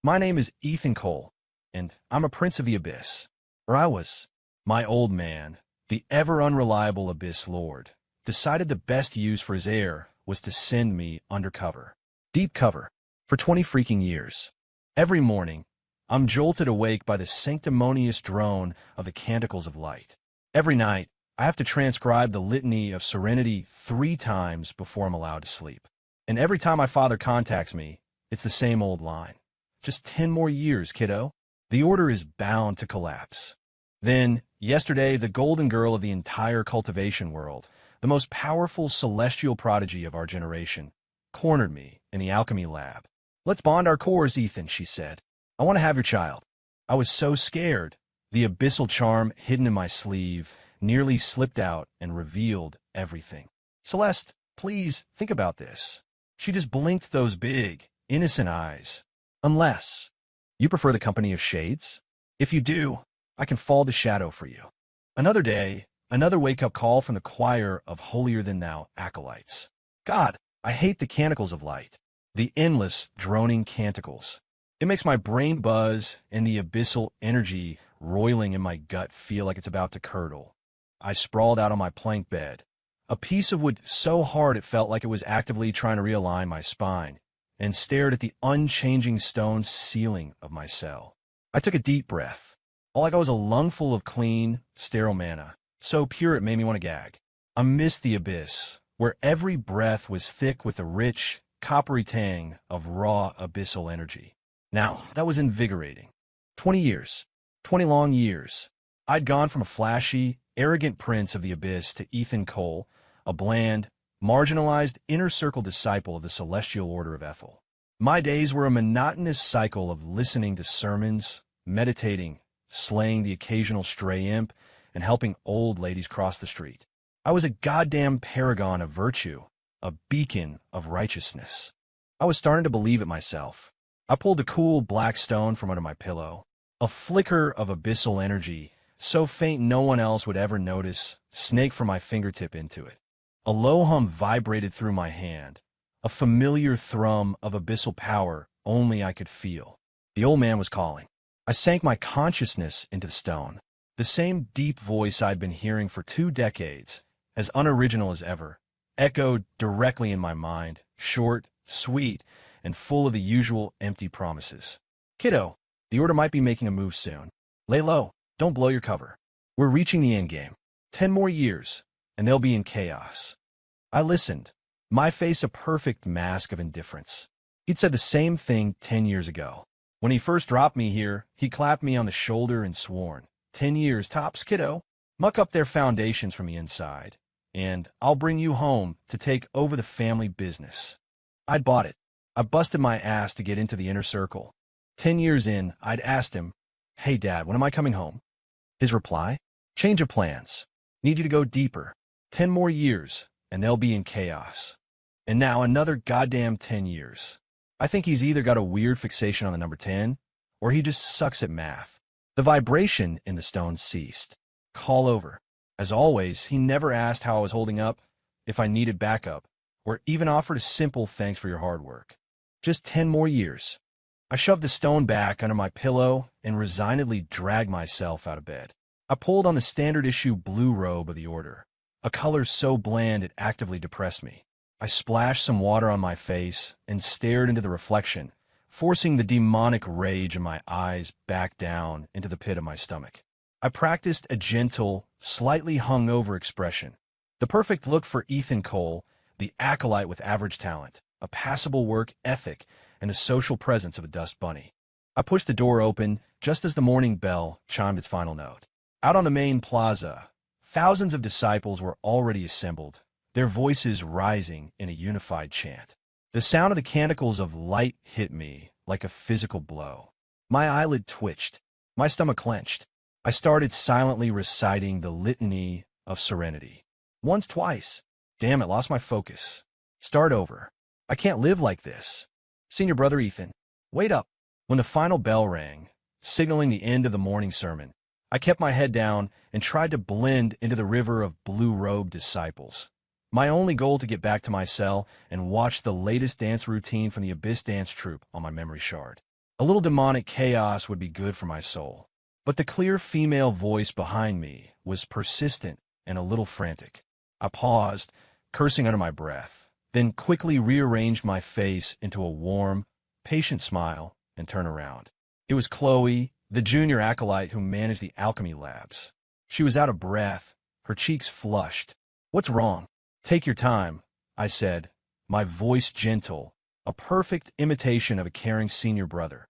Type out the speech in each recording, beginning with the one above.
My name is Ethan Cole, and I'm a prince of the abyss. Or I was. My old man, the ever-unreliable abyss lord, decided the best use for his heir was to send me undercover. Deep cover. For 20 freaking years. Every morning, I'm jolted awake by the sanctimonious drone of the canticles of light. Every night, I have to transcribe the litany of serenity 3 times before I'm allowed to sleep. And every time my father contacts me, it's the same old line. Just 10 more years, kiddo. The order is bound to collapse. Then, yesterday, the golden girl of the entire cultivation world, the most powerful celestial prodigy of our generation, cornered me in the alchemy lab. "Let's bond our cores, Ethan," she said. "I want to have your child." I was so scared. The abyssal charm hidden in my sleeve nearly slipped out and revealed everything. "Celeste, please think about this." She just blinked those big, innocent eyes. "Unless you prefer the company of shades? If you do, I can fall to shadow for you." Another day, another wake-up call from the choir of holier-than-thou acolytes. God, I hate the canticles of light. The endless, droning canticles. It makes my brain buzz and the abyssal energy roiling in my gut feel like it's about to curdle. I sprawled out on my plank bed, a piece of wood so hard it felt like it was actively trying to realign my spine, and stared at the unchanging stone ceiling of my cell. I took a deep breath. All I got was a lungful of clean, sterile mana, so pure it made me want to gag. I missed the abyss, where every breath was thick with the rich, coppery tang of raw abyssal energy. Now, that was invigorating. 20 years. 20 long years. I'd gone from a flashy, arrogant prince of the abyss to Ethan Cole, a bland, marginalized inner-circle disciple of the celestial order of Ethel. My days were a monotonous cycle of listening to sermons, meditating, slaying the occasional stray imp, and helping old ladies cross the street. I was a goddamn paragon of virtue, a beacon of righteousness. I was starting to believe it myself. I pulled the cool black stone from under my pillow. A flicker of abyssal energy, so faint no one else would ever notice, snaked from my fingertip into it. A low hum vibrated through my hand, a familiar thrum of abyssal power only I could feel. The old man was calling. I sank my consciousness into the stone. The same deep voice I'd been hearing for 2 decades, as unoriginal as ever, echoed directly in my mind, short, sweet, and full of the usual empty promises. "Kiddo, the Order might be making a move soon. Lay low, don't blow your cover. We're reaching the endgame. 10 more years, and they'll be in chaos." I listened, my face a perfect mask of indifference. He'd said the same thing 10 years ago. When he first dropped me here, he clapped me on the shoulder and sworn, "10 years tops, kiddo. Muck up their foundations from the inside, and I'll bring you home to take over the family business." I'd bought it. I busted my ass to get into the inner circle. 10 years in, I'd asked him, "Hey, Dad, when am I coming home?" His reply? "Change of plans. Need you to go deeper. 10 more years, and they'll be in chaos." And now another goddamn 10 years. I think he's either got a weird fixation on the number 10, or he just sucks at math. The vibration in the stone ceased. Call over. As always, he never asked how I was holding up, if I needed backup, or even offered a simple thanks for your hard work. Just 10 more years. I shoved the stone back under my pillow and resignedly dragged myself out of bed. I pulled on the standard issue blue robe of the Order, a color so bland it actively depressed me. I splashed some water on my face and stared into the reflection, forcing the demonic rage in my eyes back down into the pit of my stomach. I practiced a gentle, slightly hungover expression, the perfect look for Ethan Cole, the acolyte with average talent, a passable work ethic, and the social presence of a dust bunny. I pushed the door open just as the morning bell chimed its final note. Out on the main plaza, thousands of disciples were already assembled, their voices rising in a unified chant. The sound of the canticles of light hit me like a physical blow. My eyelid twitched, my stomach clenched. I started silently reciting the litany of serenity. Once, twice. Damn it, lost my focus. Start over. I can't live like this. Senior brother Ethan, wait up. When the final bell rang, signaling the end of the morning sermon, I kept my head down and tried to blend into the river of blue-robed disciples. My only goal to get back to my cell and watch the latest dance routine from the Abyss dance troupe on my memory shard. A little demonic chaos would be good for my soul. But the clear female voice behind me was persistent and a little frantic. I paused, cursing under my breath, then quickly rearranged my face into a warm, patient smile and turned around. It was Chloe, the junior acolyte who managed the alchemy labs. She was out of breath, her cheeks flushed. "What's wrong?" "Take your time," I said, my voice gentle, a perfect imitation of a caring senior brother.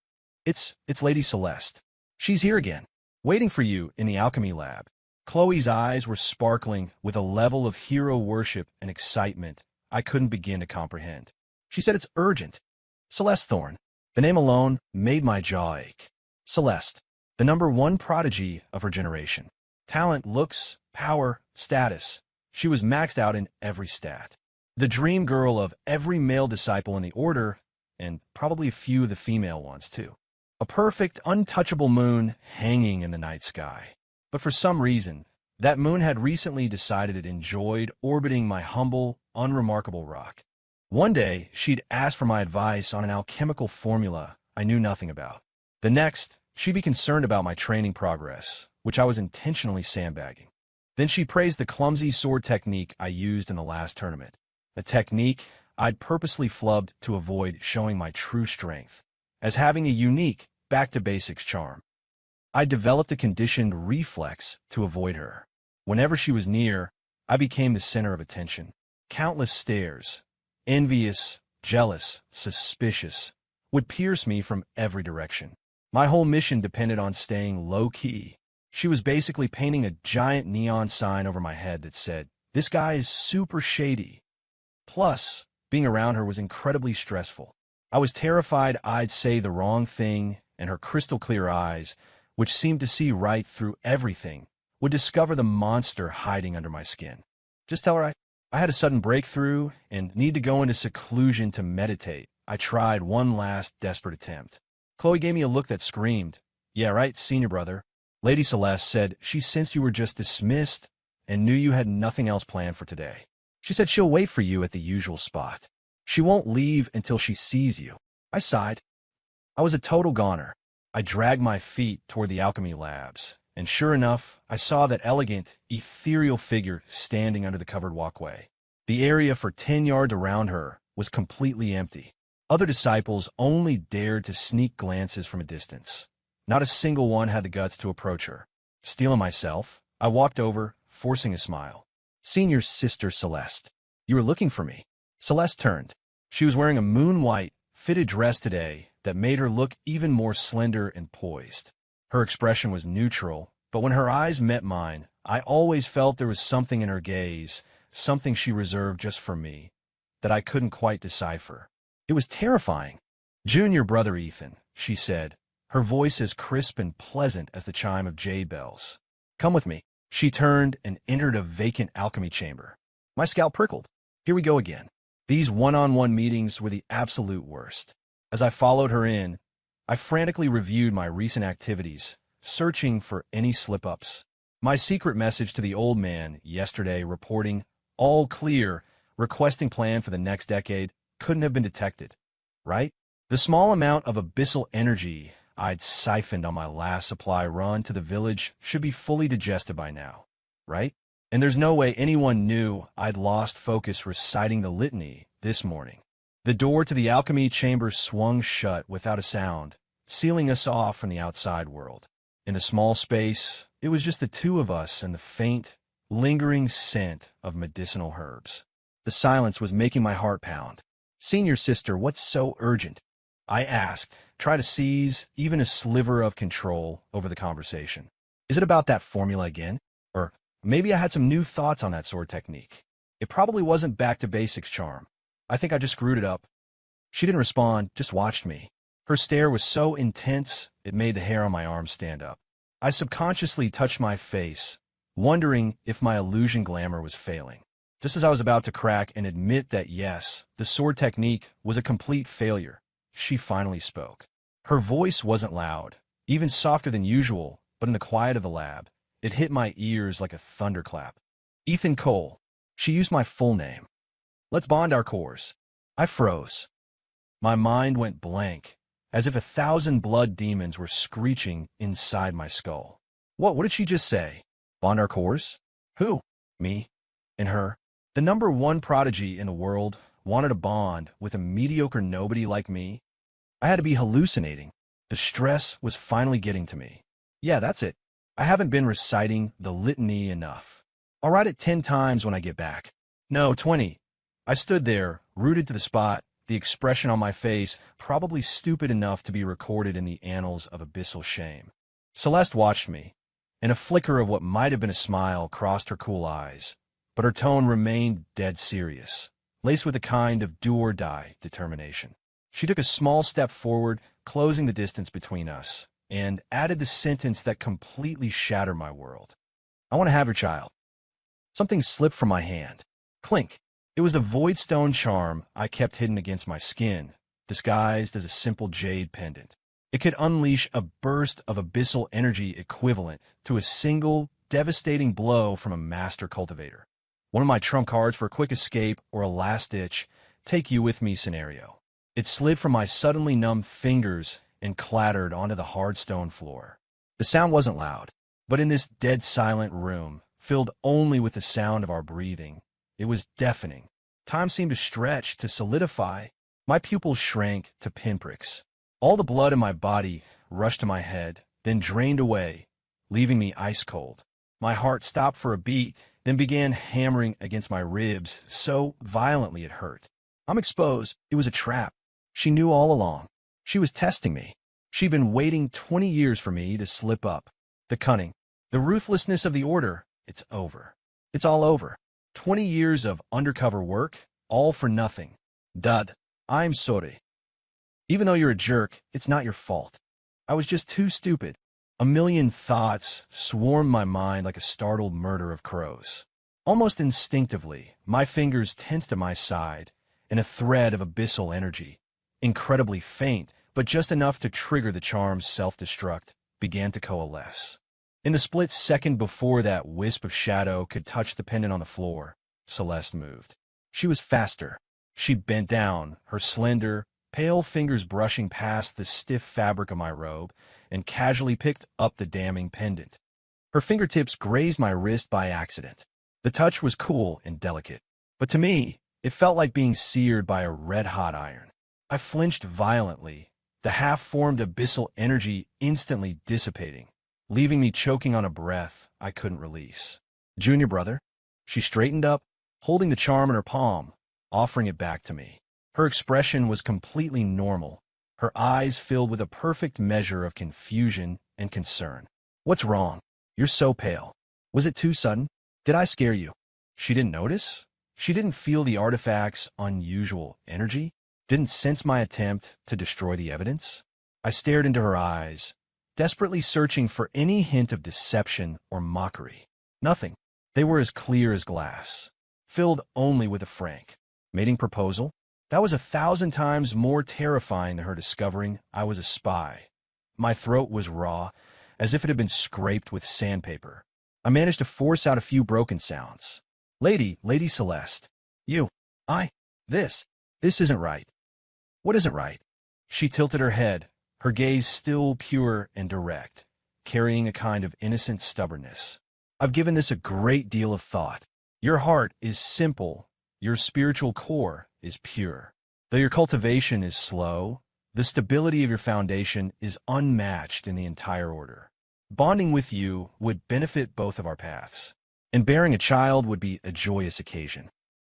It's Lady Celeste. She's here again, waiting for you in the alchemy lab." Chloe's eyes were sparkling with a level of hero worship and excitement I couldn't begin to comprehend. She said it's urgent. Celeste Thorne. The name alone made my jaw ache. Celeste, the #1 prodigy of her generation. Talent, looks, power, status. She was maxed out in every stat. The dream girl of every male disciple in the order, and probably a few of the female ones too. A perfect, untouchable moon hanging in the night sky. But for some reason, that moon had recently decided it enjoyed orbiting my humble, unremarkable rock. One day, she'd asked for my advice on an alchemical formula I knew nothing about. The next, she'd be concerned about my training progress, which I was intentionally sandbagging. Then she praised the clumsy sword technique I used in the last tournament, a technique I'd purposely flubbed to avoid showing my true strength, as having a unique, back-to-basics charm. I developed a conditioned reflex to avoid her. Whenever she was near, I became the center of attention. Countless stares, envious, jealous, suspicious, would pierce me from every direction. My whole mission depended on staying low-key. She was basically painting a giant neon sign over my head that said, "This guy is super shady." Plus, being around her was incredibly stressful. I was terrified I'd say the wrong thing, and her crystal-clear eyes, which seemed to see right through everything, would discover the monster hiding under my skin. Just tell her I had a sudden breakthrough and need to go into seclusion to meditate. I tried one last desperate attempt. Chloe gave me a look that screamed, "Yeah, right, senior brother." Lady Celeste said she sensed you were just dismissed and knew you had nothing else planned for today. She said she'll wait for you at the usual spot. She won't leave until she sees you. I sighed. I was a total goner. I dragged my feet toward the alchemy labs, and sure enough, I saw that elegant, ethereal figure standing under the covered walkway. The area for 10 yards around her was completely empty. Other disciples only dared to sneak glances from a distance. Not a single one had the guts to approach her. Steeling myself, I walked over, forcing a smile. "Senior Sister Celeste, you were looking for me." Celeste turned. She was wearing a moon-white, fitted dress today that made her look even more slender and poised. Her expression was neutral, but when her eyes met mine, I always felt there was something in her gaze, something she reserved just for me, that I couldn't quite decipher. It was terrifying. "Junior brother Ethan," she said, her voice as crisp and pleasant as the chime of jade bells. "Come with me." She turned and entered a vacant alchemy chamber. My scalp prickled. Here we go again. These one-on-one meetings were the absolute worst. As I followed her in, I frantically reviewed my recent activities, searching for any slip-ups. My secret message to the old man yesterday reporting, "All clear," requesting plan for the next decade, couldn't have been detected, right? The small amount of abyssal energy I'd siphoned on my last supply run to the village should be fully digested by now, right? And there's no way anyone knew I'd lost focus reciting the litany this morning. The door to the alchemy chamber swung shut without a sound, sealing us off from the outside world. In the small space, it was just the two of us and the faint, lingering scent of medicinal herbs. The silence was making my heart pound. "Senior sister, what's so urgent?" I asked, try to seize even a sliver of control over the conversation. "Is it about that formula again? Or maybe I had some new thoughts on that sword technique. It probably wasn't back to basics charm. I think I just screwed it up." She didn't respond, just watched me. Her stare was so intense, it made the hair on my arm stand up. I subconsciously touched my face, wondering if my illusion glamour was failing. Just as I was about to crack and admit that yes, the sword technique was a complete failure, she finally spoke. Her voice wasn't loud, even softer than usual, but in the quiet of the lab, it hit my ears like a thunderclap. "Ethan Cole." She used my full name. "Let's bond our cores." I froze. My mind went blank, as if 1,000 blood demons were screeching inside my skull. What did she just say? Bond our cores? Who? Me? And her? The number one prodigy in the world wanted a bond with a mediocre nobody like me? I had to be hallucinating. The stress was finally getting to me. Yeah, that's it. I haven't been reciting the litany enough. I'll write it 10 times when I get back. No, 20. I stood there, rooted to the spot, the expression on my face probably stupid enough to be recorded in the annals of abyssal shame. Celeste watched me, and a flicker of what might have been a smile crossed her cool eyes, but her tone remained dead serious, laced with a kind of do-or-die determination. She took a small step forward, closing the distance between us, and added the sentence that completely shattered my world. I want to have your child. Something slipped from my hand. Clink. It was the void stone charm I kept hidden against my skin, disguised as a simple jade pendant. It could unleash a burst of abyssal energy equivalent to a single, devastating blow from a master cultivator. One of my trump cards for a quick escape or a last-ditch, take-you-with-me scenario. It slid from my suddenly numb fingers and clattered onto the hard stone floor. The sound wasn't loud, but in this dead-silent room, filled only with the sound of our breathing, it was deafening. Time seemed to stretch, to solidify. My pupils shrank to pinpricks. All the blood in my body rushed to my head, then drained away, leaving me ice-cold. My heart stopped for a beat, then began hammering against my ribs so violently it hurt. I'm exposed. It was a trap. She knew all along. She was testing me. She'd been waiting 20 years for me to slip up. The cunning, the ruthlessness of the order, it's over. It's all over. 20 years of undercover work, all for nothing. Dud. I'm sorry. Even though you're a jerk, it's not your fault. I was just too stupid. A million thoughts swarmed my mind like a startled murder of crows. Almost instinctively, my fingers tensed at my side, and a thread of abyssal energy, incredibly faint, but just enough to trigger the charm's self-destruct, began to coalesce. In the split second before that wisp of shadow could touch the pendant on the floor, Celeste moved. She was faster. She bent down, her slender, pale fingers brushing past the stiff fabric of my robe, and casually picked up the damning pendant. Her fingertips grazed my wrist by accident. The touch was cool and delicate, but to me, it felt like being seared by a red-hot iron. I flinched violently, the half-formed abyssal energy instantly dissipating, leaving me choking on a breath I couldn't release. Junior brother? She straightened up, holding the charm in her palm, offering it back to me. Her expression was completely normal, her eyes filled with a perfect measure of confusion and concern. What's wrong? You're so pale. Was it too sudden? Did I scare you? She didn't notice? She didn't feel the artifact's unusual energy? Didn't sense my attempt to destroy the evidence? I stared into her eyes, desperately searching for any hint of deception or mockery. Nothing. They were as clear as glass, filled only with a frank, mating proposal. That was 1,000 times more terrifying than her discovering I was a spy. My throat was raw, as if it had been scraped with sandpaper. I managed to force out a few broken sounds. Lady Celeste. You. This isn't right. What isn't right? She tilted her head, her gaze still pure and direct, carrying a kind of innocent stubbornness. I've given this a great deal of thought. Your heart is simple, your spiritual core is pure. Though your cultivation is slow, the stability of your foundation is unmatched in the entire order. Bonding with you would benefit both of our paths, and bearing a child would be a joyous occasion.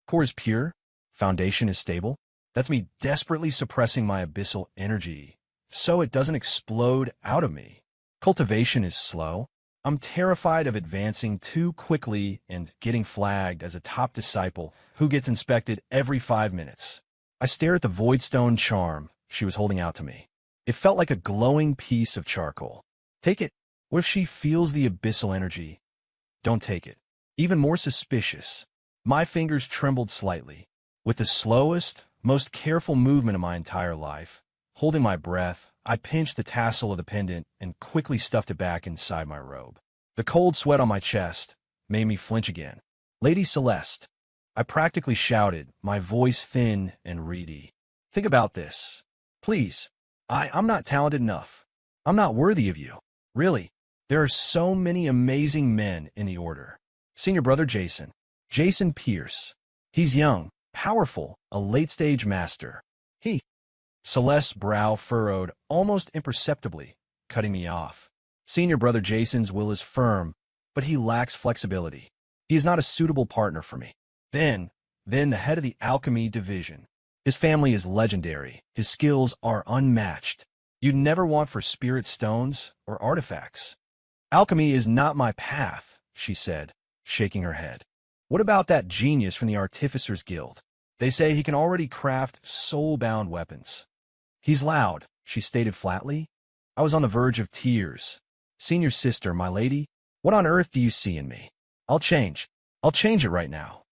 Core is pure, foundation is stable. That's me desperately suppressing my abyssal energy so it doesn't explode out of me. Cultivation is slow. I'm terrified of advancing too quickly and getting flagged as a top disciple who gets inspected every 5 minutes. I stared at the voidstone charm she was holding out to me. It felt like a glowing piece of charcoal. Take it. What if she feels the abyssal energy? Don't take it. Even more suspicious. My fingers trembled slightly. With the slowest, most careful movement of my entire life, holding my breath, I pinched the tassel of the pendant and quickly stuffed it back inside my robe. The cold sweat on my chest made me flinch again. Lady Celeste, I practically shouted, my voice thin and reedy. Think about this. Please. I'm not talented enough. I'm not worthy of you. Really, there are so many amazing men in the order. Senior brother Jason. Jason Pierce. He's young, powerful, a late-stage master. He. Celeste's brow furrowed almost imperceptibly, cutting me off. Senior brother Jason's will is firm, but he lacks flexibility. He is not a suitable partner for me. Then the head of the alchemy division. His family is legendary. His skills are unmatched. You'd never want for spirit stones or artifacts. Alchemy is not my path, she said, shaking her head. What about that genius from the Artificers Guild? They say he can already craft soul-bound weapons. He's loud, she stated flatly. I was on the verge of tears. Senior sister, my lady, what on earth do you see in me? I'll change. I'll change it right now.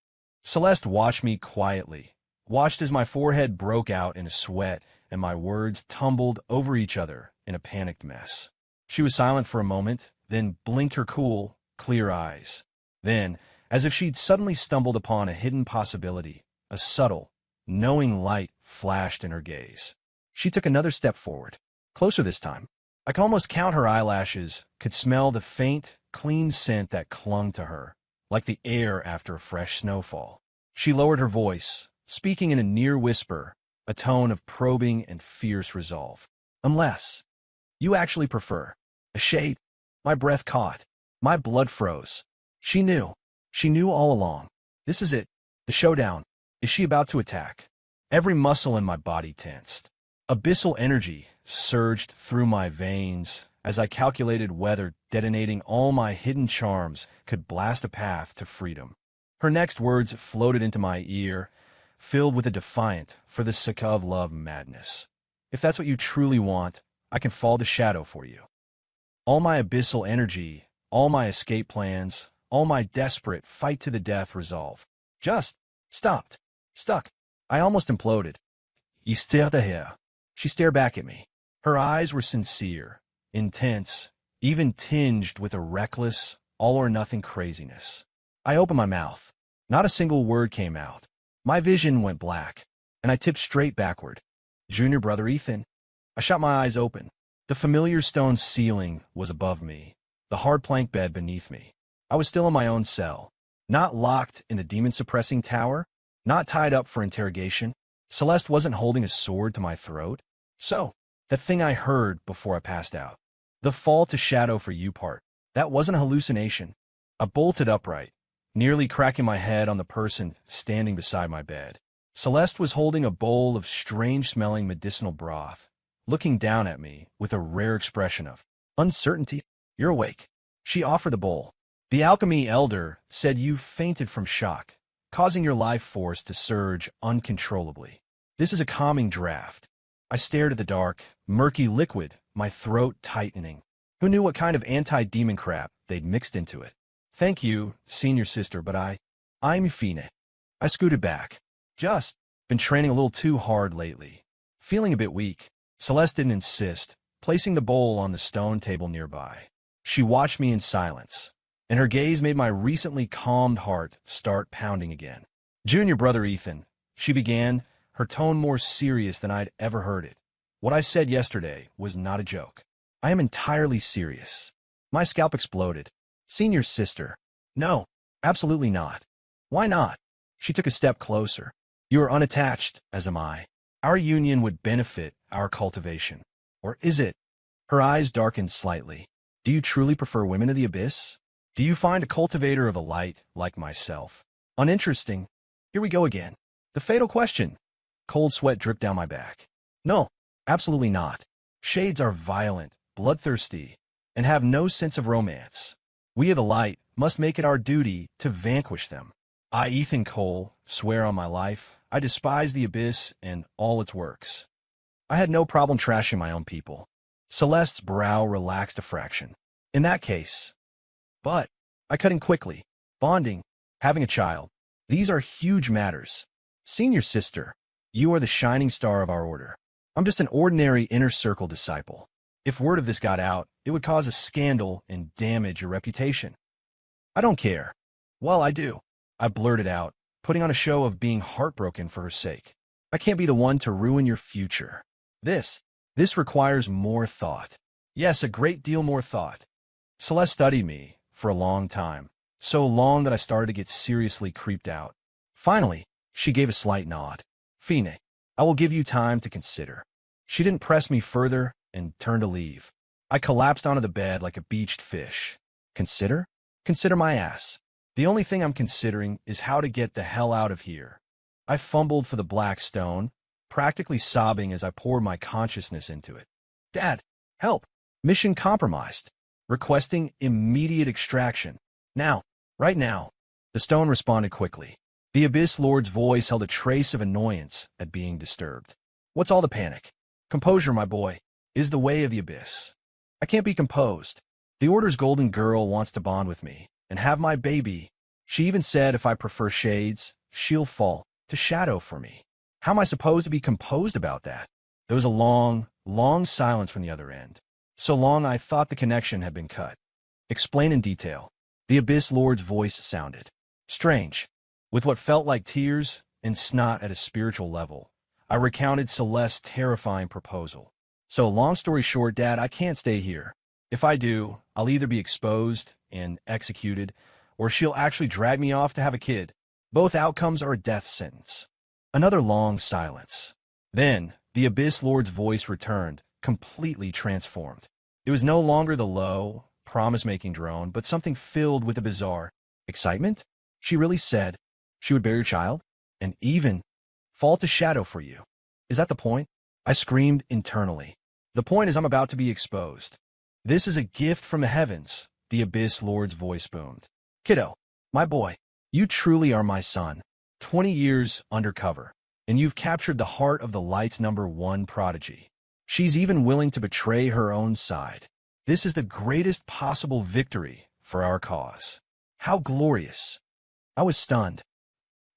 Celeste watched me quietly, watched as my forehead broke out in a sweat and my words tumbled over each other in a panicked mess. She was silent for a moment, then blinked her cool, clear eyes. Then, as if she'd suddenly stumbled upon a hidden possibility, a subtle, knowing light flashed in her gaze. She took another step forward, closer this time. I could almost count her eyelashes, could smell the faint, clean scent that clung to her, like the air after a fresh snowfall. She lowered her voice, speaking in a near whisper, a tone of probing and fierce resolve. Unless you actually prefer a shade. My breath caught. My blood froze. She knew. She knew all along. This is it. The showdown. Is she about to attack? Every muscle in my body tensed. Abyssal energy surged through my veins as I calculated whether detonating all my hidden charms could blast a path to freedom. Her next words floated into my ear, filled with a defiant for the sake of love madness. If that's what you truly want, I can fall to shadow for you. All my abyssal energy, all my escape plans, all my desperate fight-to-the-death resolve. Just stopped. Stuck. I almost imploded. You still here? She stared back at me. Her eyes were sincere, intense, even tinged with a reckless, all-or-nothing craziness. I opened my mouth. Not a single word came out. My vision went black, and I tipped straight backward. Junior brother Ethan. I shot my eyes open. The familiar stone ceiling was above me, the hard plank bed beneath me. I was still in my own cell, not locked in the demon-suppressing tower, not tied up for interrogation. Celeste wasn't holding a sword to my throat. So, the thing I heard before I passed out. The fall to shadow for you part. That wasn't a hallucination. I bolted upright, nearly cracking my head on the person standing beside my bed. Celeste was holding a bowl of strange-smelling medicinal broth, looking down at me with a rare expression of uncertainty. You're awake. She offered the bowl. The alchemy elder said you fainted from shock, causing your life force to surge uncontrollably. This is a calming draft. I stared at the dark, murky liquid, my throat tightening. Who knew what kind of anti-demon crap they'd mixed into it? Thank you, senior sister, but I'm Fine. I scooted back. Just been training a little too hard lately. Feeling a bit weak. Celeste didn't insist, placing the bowl on the stone table nearby. She watched me in silence, and her gaze made my recently calmed heart start pounding again. Junior brother Ethan, she began, her tone more serious than I'd ever heard it. What I said yesterday was not a joke. I am entirely serious. My scalp exploded. Senior sister. No, absolutely not. Why not? She took a step closer. You are unattached, as am I. Our union would benefit our cultivation. Or is it? Her eyes darkened slightly. Do you truly prefer women of the abyss? Do you find a cultivator of the light like myself uninteresting? Here we go again. The fatal question. Cold sweat dripped down my back. No, absolutely not. Shades are violent, bloodthirsty, and have no sense of romance. We of the light must make it our duty to vanquish them. I, Ethan Cole, swear on my life, I despise the abyss and all its works. I had no problem trashing my own people. Celeste's brow relaxed a fraction. In that case. But I cut in quickly. Bonding, having a child. These are huge matters. Senior sister, you are the shining star of our order. I'm just an ordinary inner circle disciple. If word of this got out, it would cause a scandal and damage your reputation. I don't care. Well, I do. I blurted out, putting on a show of being heartbroken for her sake. I can't be the one to ruin your future. This This requires more thought. Yes, a great deal more thought. Celeste studied me for a long time, so long that I started to get seriously creeped out. Finally, she gave a slight nod. Fine, I will give you time to consider. She didn't press me further and turned to leave. I collapsed onto the bed like a beached fish. Consider? Consider my ass. The only thing I'm considering is how to get the hell out of here. I fumbled for the black stone, practically sobbing as I poured my consciousness into it. Dad, help! Mission compromised. Requesting immediate extraction. Now, right now. The stone responded quickly. The Abyss Lord's voice held a trace of annoyance at being disturbed. What's all the panic? Composure, my boy, is the way of the Abyss. I can't be composed. The Order's golden girl wants to bond with me and have my baby. She even said if I prefer shades, she'll fall to shadow for me. How am I supposed to be composed about that? There was a long, long silence from the other end. So long I thought the connection had been cut. Explain in detail. The Abyss Lord's voice sounded strange. With what felt like tears and snot at a spiritual level, I recounted Celeste's terrifying proposal. So long story short, Dad, I can't stay here. If I do, I'll either be exposed and executed, or she'll actually drag me off to have a kid. Both outcomes are a death sentence. Another long silence. Then, the Abyss Lord's voice returned, completely transformed. It was no longer the low, promise-making drone, but something filled with a bizarre excitement. She really said she would bear your child, and even fall to shadow for you. Is that the point? I screamed internally. The point is I'm about to be exposed. This is a gift from the heavens, the Abyss Lord's voice boomed. Kiddo, my boy, you truly are my son. 20 years undercover, and you've captured the heart of the light's #1 prodigy. She's even willing to betray her own side. This is the greatest possible victory for our cause. How glorious. I was stunned.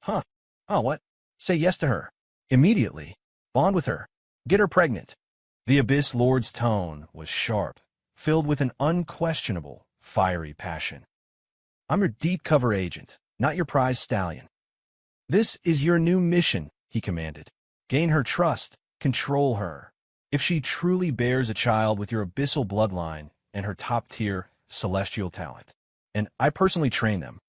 Huh. Oh, what? Say yes to her. Immediately. Bond with her. Get her pregnant. The Abyss Lord's tone was sharp, filled with an unquestionable, fiery passion. I'm your deep cover agent, not your prize stallion. This is your new mission, he commanded. Gain her trust, control her. If she truly bears a child with your abyssal bloodline and her top-tier celestial talent. And I personally train them.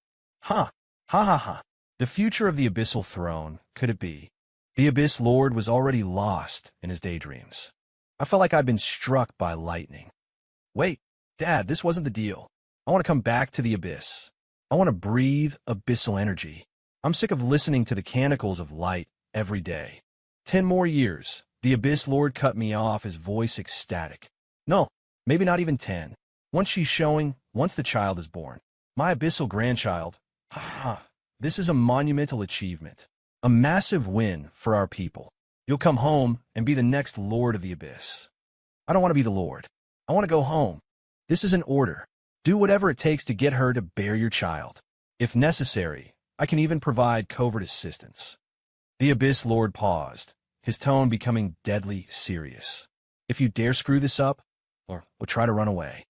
Ha! Ha ha ha. The future of the abyssal throne, could it be? The Abyss Lord was already lost in his daydreams. I felt like I'd been struck by lightning. Wait, Dad, this wasn't the deal. I want to come back to the Abyss. I want to breathe abyssal energy. I'm sick of listening to the canticles of light every day. 10 more years. The Abyss Lord cut me off, his voice ecstatic. No, maybe not even 10. Once the child is born. My abyssal grandchild. Ha ha. This is a monumental achievement. A massive win for our people. You'll come home and be the next Lord of the Abyss. I don't want to be the Lord. I want to go home. This is an order. Do whatever it takes to get her to bear your child. If necessary, I can even provide covert assistance. The Abyss Lord paused, his tone becoming deadly serious. If you dare screw this up, or try to run away,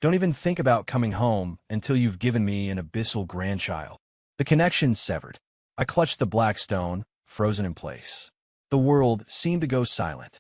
don't even think about coming home until you've given me an abyssal grandchild. The connection severed. I clutched the black stone, frozen in place. The world seemed to go silent.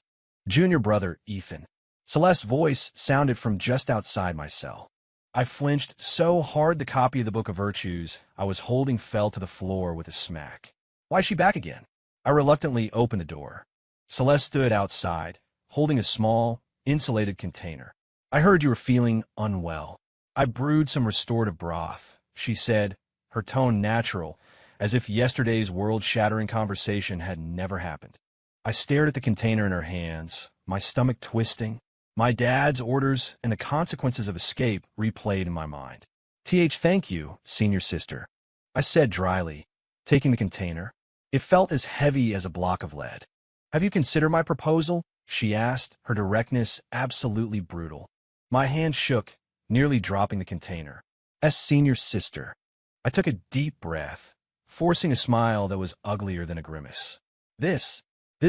Junior brother, Ethan. Celeste's voice sounded from just outside my cell. I flinched so hard the copy of the Book of Virtues I was holding fell to the floor with a smack. Why is she back again? I reluctantly opened the door. Celeste stood outside, holding a small, insulated container. I heard you were feeling unwell. I brewed some restorative broth, she said, her tone natural, as if yesterday's world-shattering conversation had never happened. I stared at the container in her hands, my stomach twisting. My dad's orders and the consequences of escape replayed in my mind. Thank you, senior sister, I said dryly, taking the container. It felt as heavy as a block of lead. Have you considered my proposal? She asked, her directness absolutely brutal. My hand shook, nearly dropping the container. As senior sister. I took a deep breath, forcing a smile that was uglier than a grimace. This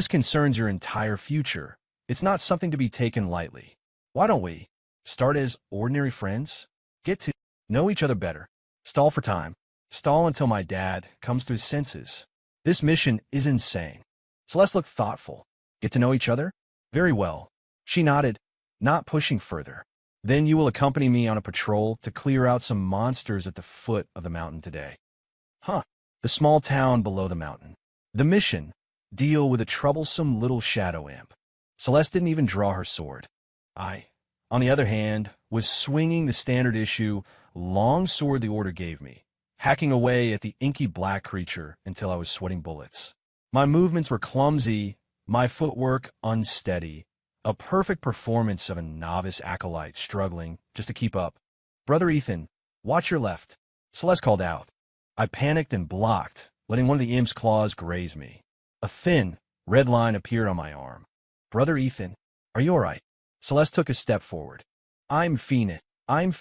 concerns your entire future. It's not something to be taken lightly. Why don't we start as ordinary friends? Get to know each other better. Stall for time. Stall until my dad comes to his senses. This mission is insane. Celeste looked thoughtful. Get to know each other? Very well. She nodded, not pushing further. Then you will accompany me on a patrol to clear out some monsters at the foot of the mountain today. Huh. The small town below the mountain. The mission. Deal with a troublesome little shadow imp. Celeste didn't even draw her sword. I, on the other hand, was swinging the standard issue long sword the Order gave me, hacking away at the inky black creature until I was sweating bullets. My movements were clumsy, my footwork unsteady, a perfect performance of a novice acolyte struggling just to keep up. Brother Ethan, watch your left. Celeste called out. I panicked and blocked, letting one of the imp's claws graze me. A thin, red line appeared on my arm. Brother Ethan, are you all right? Celeste took a step forward. I'm Fina. I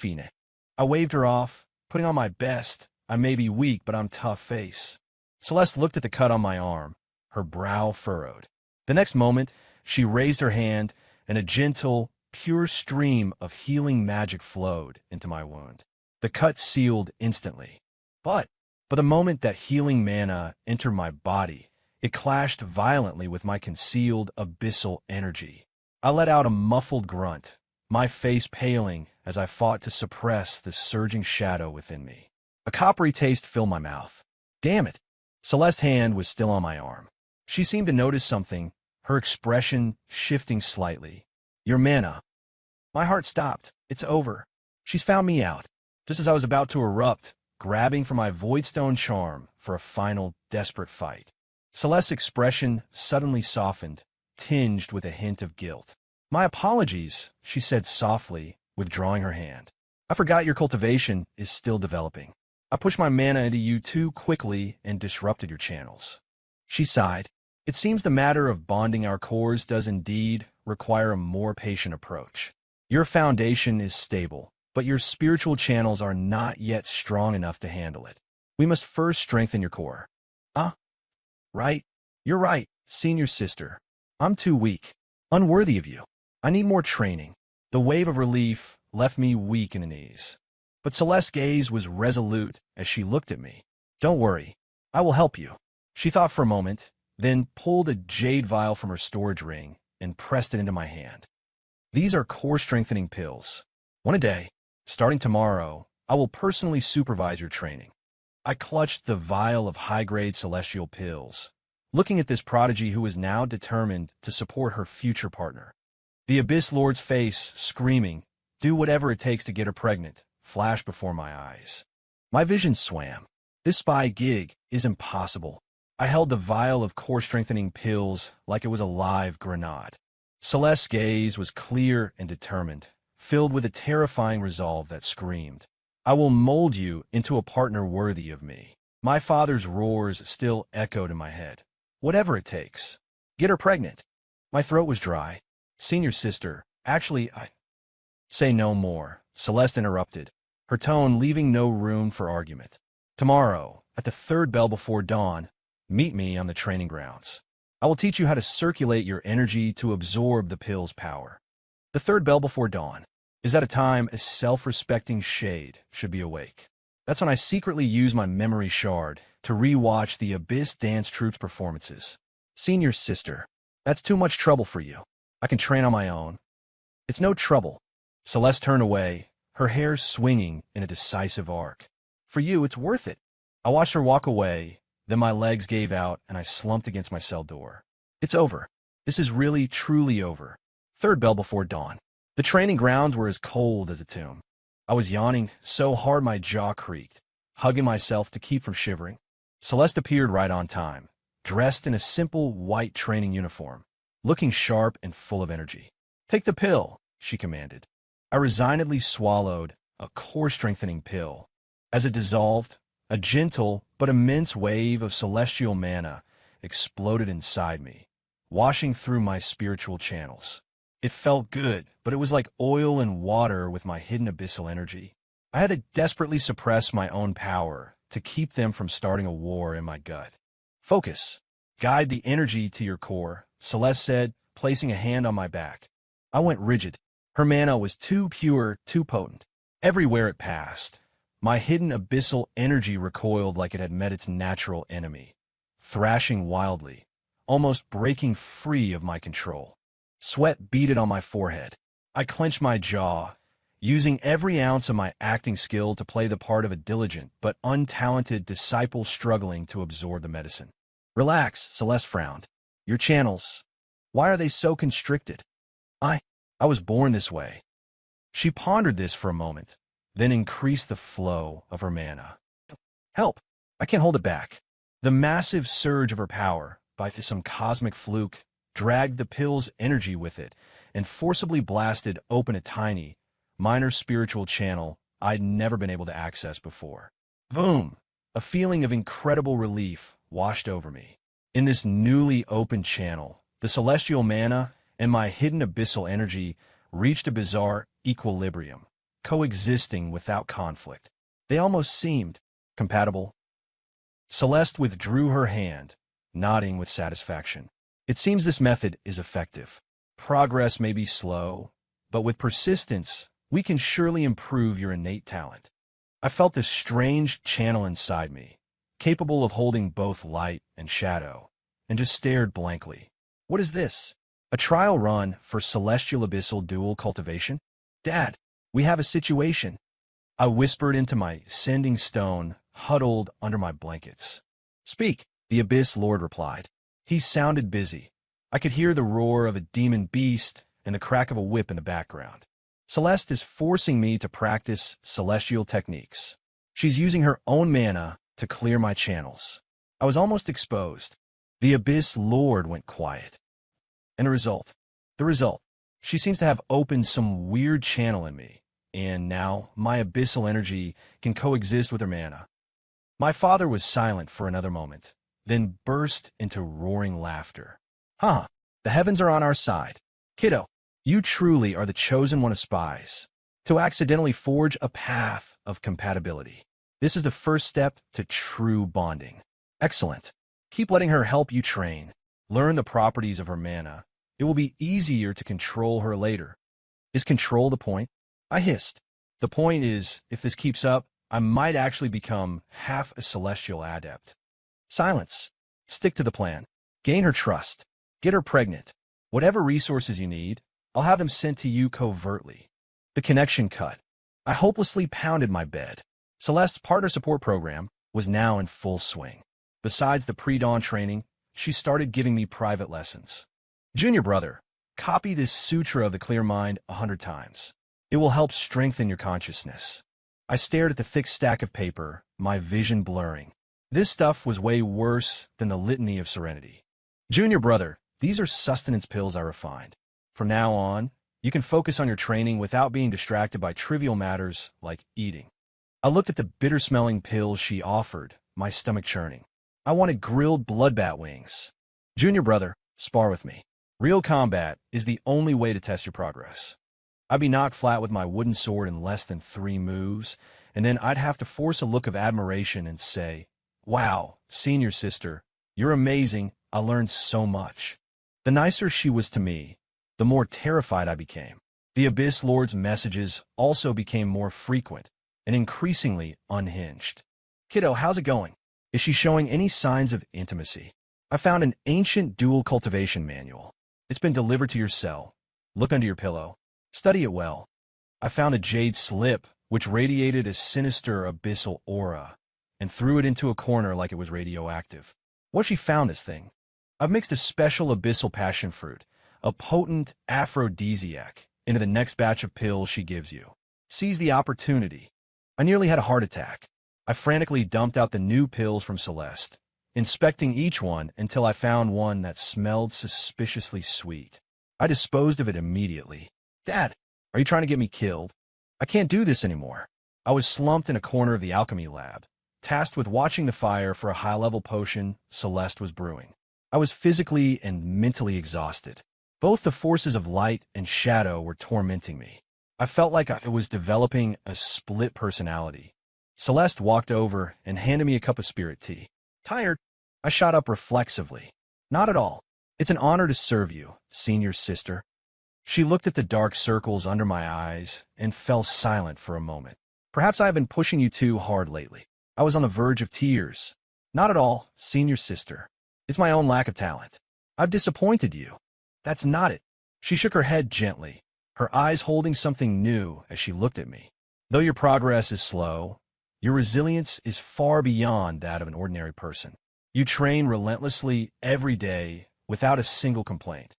waved her off, putting on my best, I may be weak, but I'm tough face. Celeste looked at the cut on my arm, her brow furrowed. The next moment, she raised her hand, and a gentle, pure stream of healing magic flowed into my wound. The cut sealed instantly. But the moment that healing mana entered my body, it clashed violently with my concealed abyssal energy. I let out a muffled grunt, my face paling as I fought to suppress the surging shadow within me. A coppery taste filled my mouth. Damn it! Celeste's hand was still on my arm. She seemed to notice something, her expression shifting slightly. Your mana. My heart stopped. It's over. She's found me out. Just as I was about to erupt, grabbing for my Voidstone charm for a final desperate fight. Celeste's expression suddenly softened, tinged with a hint of guilt. My apologies, she said softly, withdrawing her hand. I forgot your cultivation is still developing. I pushed my mana into you too quickly and disrupted your channels. She sighed. It seems the matter of bonding our cores does indeed require a more patient approach. Your foundation is stable, but your spiritual channels are not yet strong enough to handle it. We must first strengthen your core. Right. You're right, senior sister. I'm too weak. Unworthy of you. I need more training. The wave of relief left me weak in the knees. But Celeste's gaze was resolute as she looked at me. Don't worry. I will help you. She thought for a moment, then pulled a jade vial from her storage ring and pressed it into my hand. These are core-strengthening pills. One a day. Starting tomorrow, I will personally supervise your training. I clutched the vial of high-grade celestial pills, looking at this prodigy who was now determined to support her future partner. The Abyss Lord's face, screaming, do whatever it takes to get her pregnant, flashed before my eyes. My vision swam. This spy gig is impossible. I held the vial of core-strengthening pills like it was a live grenade. Celeste's gaze was clear and determined, filled with a terrifying resolve that screamed, I will mold you into a partner worthy of me. My father's roars still echoed in my head. Whatever it takes. Get her pregnant. My throat was dry. Senior sister, actually, I... Say no more, Celeste interrupted, her tone leaving no room for argument. Tomorrow, at the third bell before dawn, meet me on the training grounds. I will teach you how to circulate your energy to absorb the pill's power. The third bell before dawn is at a time a self-respecting shade should be awake. That's when I secretly use my memory shard to re-watch the Abyss Dance Troupe's performances. Senior sister, that's too much trouble for you. I can train on my own. It's no trouble. Celeste turned away, her hair swinging in a decisive arc. For you, it's worth it. I watched her walk away, then my legs gave out and I slumped against my cell door. It's over. This is really, truly over. Third bell before dawn. The training grounds were as cold as a tomb. I was yawning so hard my jaw creaked, hugging myself to keep from shivering. Celeste appeared right on time, dressed in a simple white training uniform, looking sharp and full of energy. Take the pill, she commanded. I resignedly swallowed a core-strengthening pill. As it dissolved, a gentle but immense wave of celestial mana exploded inside me, washing through my spiritual channels. It felt good, but it was like oil and water with my hidden abyssal energy. I had to desperately suppress my own power to keep them from starting a war in my gut. Focus. Guide the energy to your core, Celeste said, placing a hand on my back. I went rigid. Her mana was too pure, too potent. Everywhere it passed, my hidden abyssal energy recoiled like it had met its natural enemy, thrashing wildly, almost breaking free of my control. Sweat beaded on my forehead. I clenched my jaw, using every ounce of my acting skill to play the part of a diligent but untalented disciple struggling to absorb the medicine. Relax, Celeste frowned. Your channels, why are they so constricted? I was born this way. She pondered this for a moment, then increased the flow of her mana. Help! I can't hold it back. The massive surge of her power, by some cosmic fluke, dragged the pill's energy with it and forcibly blasted open a tiny, minor spiritual channel I'd never been able to access before. Boom! A feeling of incredible relief washed over me. In this newly opened channel, the celestial mana and my hidden abyssal energy reached a bizarre equilibrium, coexisting without conflict. They almost seemed compatible. Celeste withdrew her hand, nodding with satisfaction. It seems this method is effective. Progress may be slow, but with persistence, we can surely improve your innate talent. I felt this strange channel inside me, capable of holding both light and shadow, and just stared blankly. What is this? A trial run for celestial abyssal dual cultivation? Dad, we have a situation. I whispered into my sending stone, huddled under my blankets. Speak, the Abyss Lord replied. He sounded busy. I could hear the roar of a demon beast and the crack of a whip in the background. Celeste is forcing me to practice celestial techniques. She's using her own mana to clear my channels. I was almost exposed. The Abyss Lord went quiet. And the result, she seems to have opened some weird channel in me, and now my abyssal energy can coexist with her mana. My father was silent for another moment, then burst into roaring laughter. Huh, the heavens are on our side. Kiddo, you truly are the chosen one of spies, to accidentally forge a path of compatibility. This is the first step to true bonding. Excellent. Keep letting her help you train. Learn the properties of her mana. It will be easier to control her later. Is control the point? I hissed. The point is, if this keeps up, I might actually become half a celestial adept. Silence. Stick to the plan. Gain her trust. Get her pregnant. Whatever resources you need, I'll have them sent to you covertly. The connection cut. I hopelessly pounded my bed. Celeste's partner support program was now in full swing. Besides the pre-dawn training, she started giving me private lessons. Junior brother, copy this sutra of the clear mind 100 times. It will help strengthen your consciousness. I stared at the thick stack of paper, my vision blurring. This stuff was way worse than the litany of serenity. Junior brother, these are sustenance pills I refined. From now on, you can focus on your training without being distracted by trivial matters like eating. I looked at the bitter-smelling pills she offered, my stomach churning. I wanted grilled bloodbat wings. Junior brother, spar with me. Real combat is the only way to test your progress. I'd be knocked flat with my wooden sword in less than 3 moves, and then I'd have to force a look of admiration and say, "Wow, senior sister, you're amazing, I learned so much." The nicer she was to me, the more terrified I became. The Abyss Lord's messages also became more frequent and increasingly unhinged. Kiddo, how's it going? Is she showing any signs of intimacy? I found an ancient dual cultivation manual. It's been delivered to your cell. Look under your pillow. Study it well. I found a jade slip, which radiated a sinister abyssal aura, and threw it into a corner like it was radioactive. What she found this thing? I've mixed a special abyssal passion fruit, a potent aphrodisiac, into the next batch of pills she gives you. Seize the opportunity. I nearly had a heart attack. I frantically dumped out the new pills from Celeste, inspecting each one until I found one that smelled suspiciously sweet. I disposed of it immediately. Dad, are you trying to get me killed? I can't do this anymore. I was slumped in a corner of the alchemy lab, tasked with watching the fire for a high-level potion Celeste was brewing. I was physically and mentally exhausted. Both the forces of light and shadow were tormenting me. I felt like I was developing a split personality. Celeste walked over and handed me a cup of spirit tea. Tired? I shot up reflexively. Not at all. It's an honor to serve you, senior sister. She looked at the dark circles under my eyes and fell silent for a moment. Perhaps I have been pushing you too hard lately. I was on the verge of tears. Not at all, senior sister. It's my own lack of talent. I've disappointed you. That's not it. She shook her head gently, her eyes holding something new as she looked at me. Though your progress is slow, your resilience is far beyond that of an ordinary person. You train relentlessly every day without a single complaint.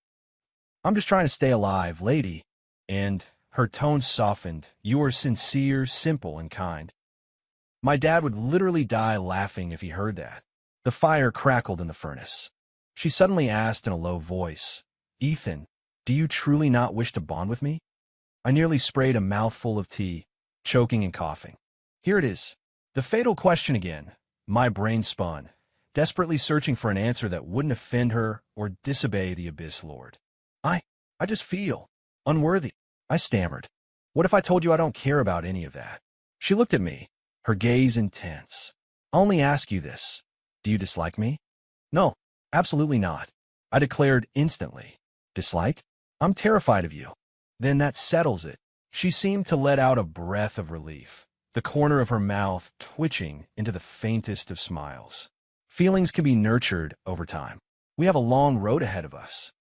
I'm just trying to stay alive, lady. And her tone softened. You are sincere, simple, and kind. My dad would literally die laughing if he heard that. The fire crackled in the furnace. She suddenly asked in a low voice, Ethan, do you truly not wish to bond with me? I nearly sprayed a mouthful of tea, choking and coughing. Here it is. The fatal question again. My brain spun, desperately searching for an answer that wouldn't offend her or disobey the Abyss Lord. I just feel unworthy, I stammered. What if I told you I don't care about any of that? She looked at me, her gaze intense. I'll only ask you this. Do you dislike me? No, absolutely not, I declared instantly. Dislike? I'm terrified of you. Then that settles it. She seemed to let out a breath of relief, the corner of her mouth twitching into the faintest of smiles. Feelings can be nurtured over time. We have a long road ahead of us.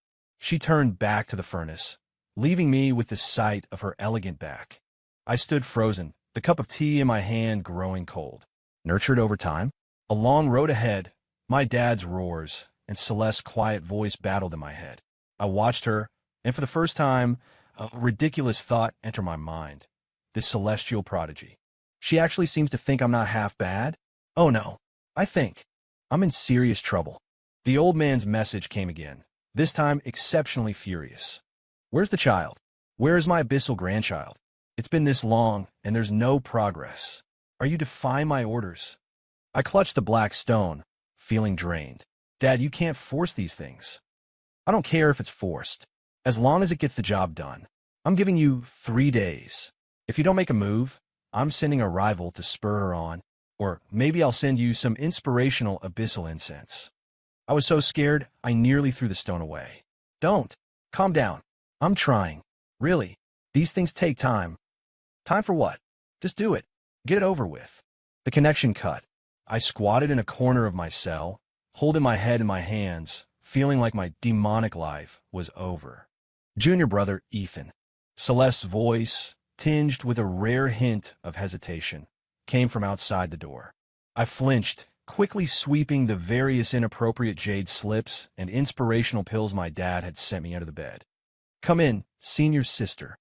She turned back to the furnace, leaving me with the sight of her elegant back. I stood frozen, the cup of tea in my hand growing cold. Nurtured over time? A long road ahead. My dad's roars and Celeste's quiet voice battled in my head. I watched her, and for the first time, a ridiculous thought entered my mind. This celestial prodigy. She actually seems to think I'm not half bad? Oh no, I think I'm in serious trouble. The old man's message came again, this time exceptionally furious. Where's the child? Where is my abyssal grandchild? It's been this long, and there's no progress. Are you defying my orders? I clutched the black stone, feeling drained. Dad, you can't force these things. I don't care if it's forced, as long as it gets the job done. I'm giving you 3 days. If you don't make a move, I'm sending a rival to spur her on, or maybe I'll send you some inspirational abyssal incense. I was so scared, I nearly threw the stone away. Don't. Calm down. I'm trying. Really. These things take time. Time for what? Just do it. Get it over with. The connection cut. I squatted in a corner of my cell, holding my head in my hands, feeling like my demonic life was over. Junior brother, Ethan. Celeste's voice, tinged with a rare hint of hesitation, came from outside the door. I flinched, quickly sweeping the various inappropriate jade slips and inspirational pills my dad had sent me under the bed. Come in, senior sister.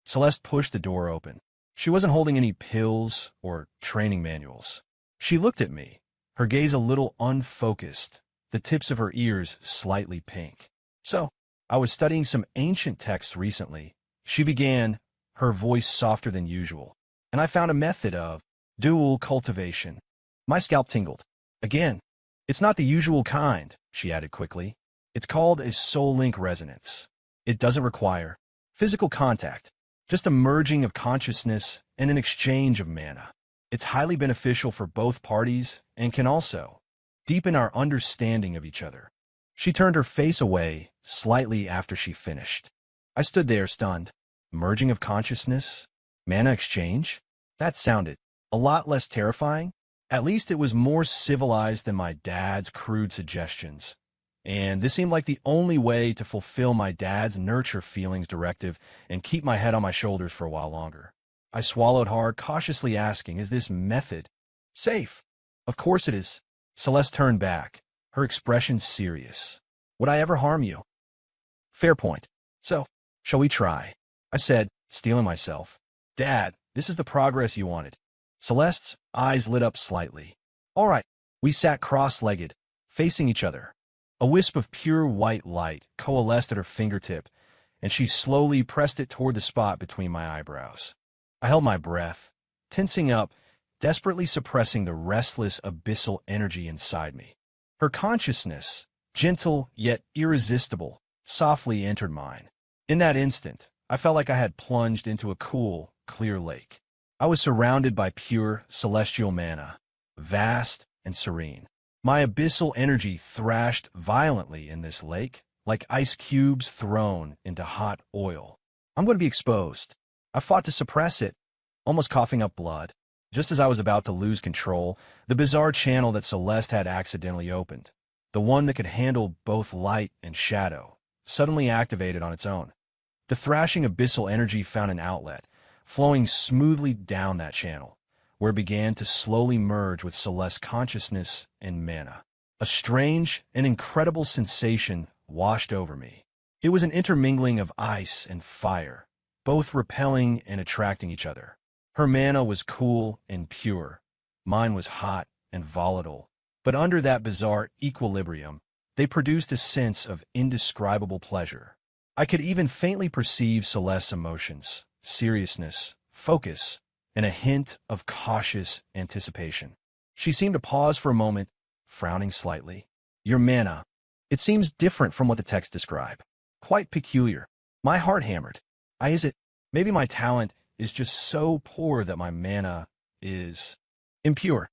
Celeste pushed the door open. She wasn't holding any pills or training manuals. She looked at me, her gaze a little unfocused, the tips of her ears slightly pink. So, I was studying some ancient texts recently. She began, her voice softer than usual, and I found a method of dual cultivation. My scalp tingled. Again, it's not the usual kind, she added quickly. It's called a soul link resonance. It doesn't require physical contact, just a merging of consciousness and an exchange of mana. It's highly beneficial for both parties and can also deepen our understanding of each other. She turned her face away slightly after she finished. I stood there stunned. Merging of consciousness? Mana exchange? That sounded a lot less terrifying. At least it was more civilized than my dad's crude suggestions. And this seemed like the only way to fulfill my dad's nurture feelings directive and keep my head on my shoulders for a while longer. I swallowed hard, cautiously asking, is this method safe? Of course it is. Celeste turned back, her expression serious. Would I ever harm you? Fair point. So, shall we try? I said, steeling myself. Dad, this is the progress you wanted. Celeste's eyes lit up slightly. All right. We sat cross-legged, facing each other. A wisp of pure white light coalesced at her fingertip, and she slowly pressed it toward the spot between my eyebrows. I held my breath, tensing up, desperately suppressing the restless, abyssal energy inside me. Her consciousness, gentle yet irresistible, softly entered mine. In that instant, I felt like I had plunged into a cool, clear lake. I was surrounded by pure, celestial mana, vast and serene. My abyssal energy thrashed violently in this lake, like ice cubes thrown into hot oil. I'm going to be exposed. I fought to suppress it, almost coughing up blood. Just as I was about to lose control, the bizarre channel that Celeste had accidentally opened, the one that could handle both light and shadow, suddenly activated on its own. The thrashing abyssal energy found an outlet, flowing smoothly down that channel, where it began to slowly merge with Celeste's consciousness and mana. A strange and incredible sensation washed over me. It was an intermingling of ice and fire, both repelling and attracting each other. Her mana was cool and pure. Mine was hot and volatile. But under that bizarre equilibrium, they produced a sense of indescribable pleasure. I could even faintly perceive Celeste's emotions, seriousness, focus, and a hint of cautious anticipation. She seemed to pause for a moment, frowning slightly. Your mana. It seems different from what the text described. Quite peculiar. My heart hammered. Is it? Maybe my talent is just so poor that my mana is impure.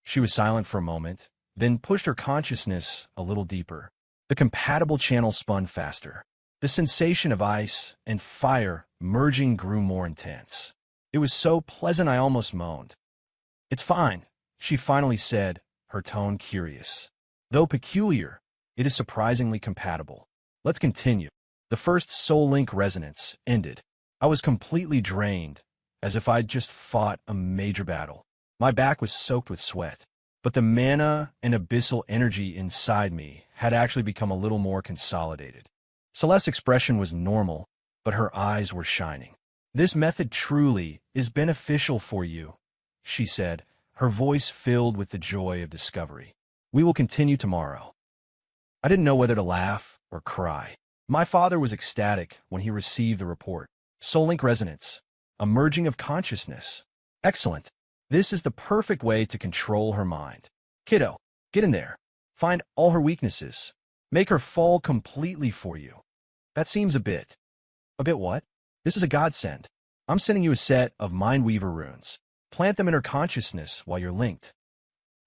She was silent for a moment, then pushed her consciousness a little deeper. The compatible channel spun faster. The sensation of ice and fire merging grew more intense. It was so pleasant I almost moaned. It's fine, she finally said, her tone curious. Though peculiar, it is surprisingly compatible. Let's continue. The first soul link resonance ended. I was completely drained, as if I'd just fought a major battle. My back was soaked with sweat, but the mana and abyssal energy inside me had actually become a little more consolidated. Celeste's expression was normal, but her eyes were shining. This method truly is beneficial for you, she said, her voice filled with the joy of discovery. We will continue tomorrow. I didn't know whether to laugh or cry. My father was ecstatic when he received the report. Soul link resonance, a merging of consciousness. Excellent. This is the perfect way to control her mind. Kiddo, get in there. Find all her weaknesses. Make her fall completely for you. That seems a bit what? This is a godsend. I'm sending you a set of Mindweaver runes. Plant them in her consciousness while you're linked.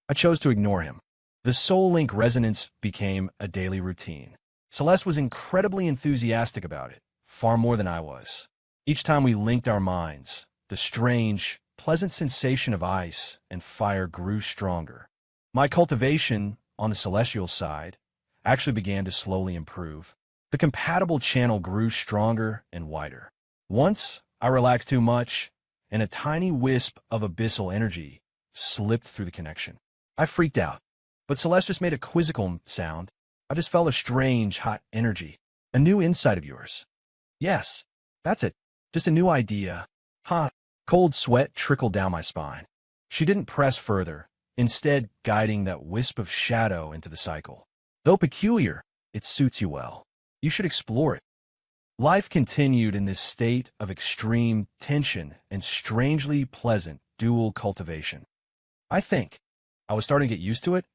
I chose to ignore him. The soul link resonance became a daily routine. Celeste was incredibly enthusiastic about it, far more than I was. Each time we linked our minds, the strange, pleasant sensation of ice and fire grew stronger. My cultivation, on the celestial side, actually began to slowly improve. The compatible channel grew stronger and wider. Once, I relaxed too much, and a tiny wisp of abyssal energy slipped through the connection. I freaked out, but Celeste just made a quizzical sound. I just felt a strange, hot energy. A new insight of yours. Yes, that's it. Just a new idea. Huh. Cold sweat trickled down my spine. She didn't press further, instead guiding that wisp of shadow into the cycle. Though peculiar, it suits you well. You should explore it. Life continued in this state of extreme tension and strangely pleasant dual cultivation. I think I was starting to get used to it,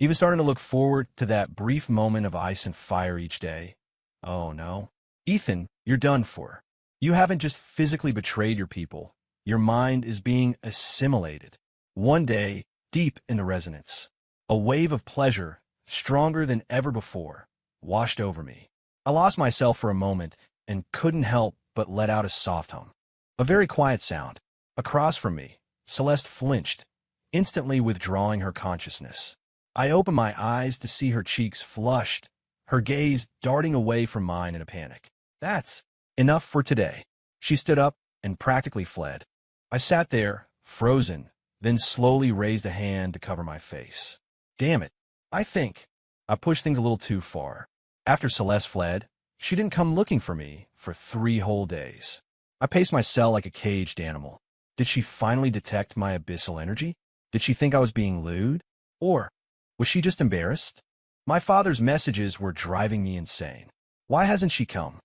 even starting to look forward to that brief moment of ice and fire each day. Oh no. Ethan, you're done for. You haven't just physically betrayed your people. Your mind is being assimilated. One day, deep into resonance, a wave of pleasure, stronger than ever before, washed over me. I lost myself for a moment and couldn't help but let out a soft hum. A very quiet sound. Across from me, Celeste flinched, instantly withdrawing her consciousness. I opened my eyes to see her cheeks flushed, her gaze darting away from mine in a panic. That's enough for today. She stood up and practically fled. I sat there, frozen, then slowly raised a hand to cover my face. Damn it. I think I pushed things a little too far. After Celeste fled, she didn't come looking for me for 3 whole days. I paced my cell like a caged animal. Did she finally detect my abyssal energy? Did she think I was being lewd? Or was she just embarrassed? My father's messages were driving me insane. Why hasn't she come?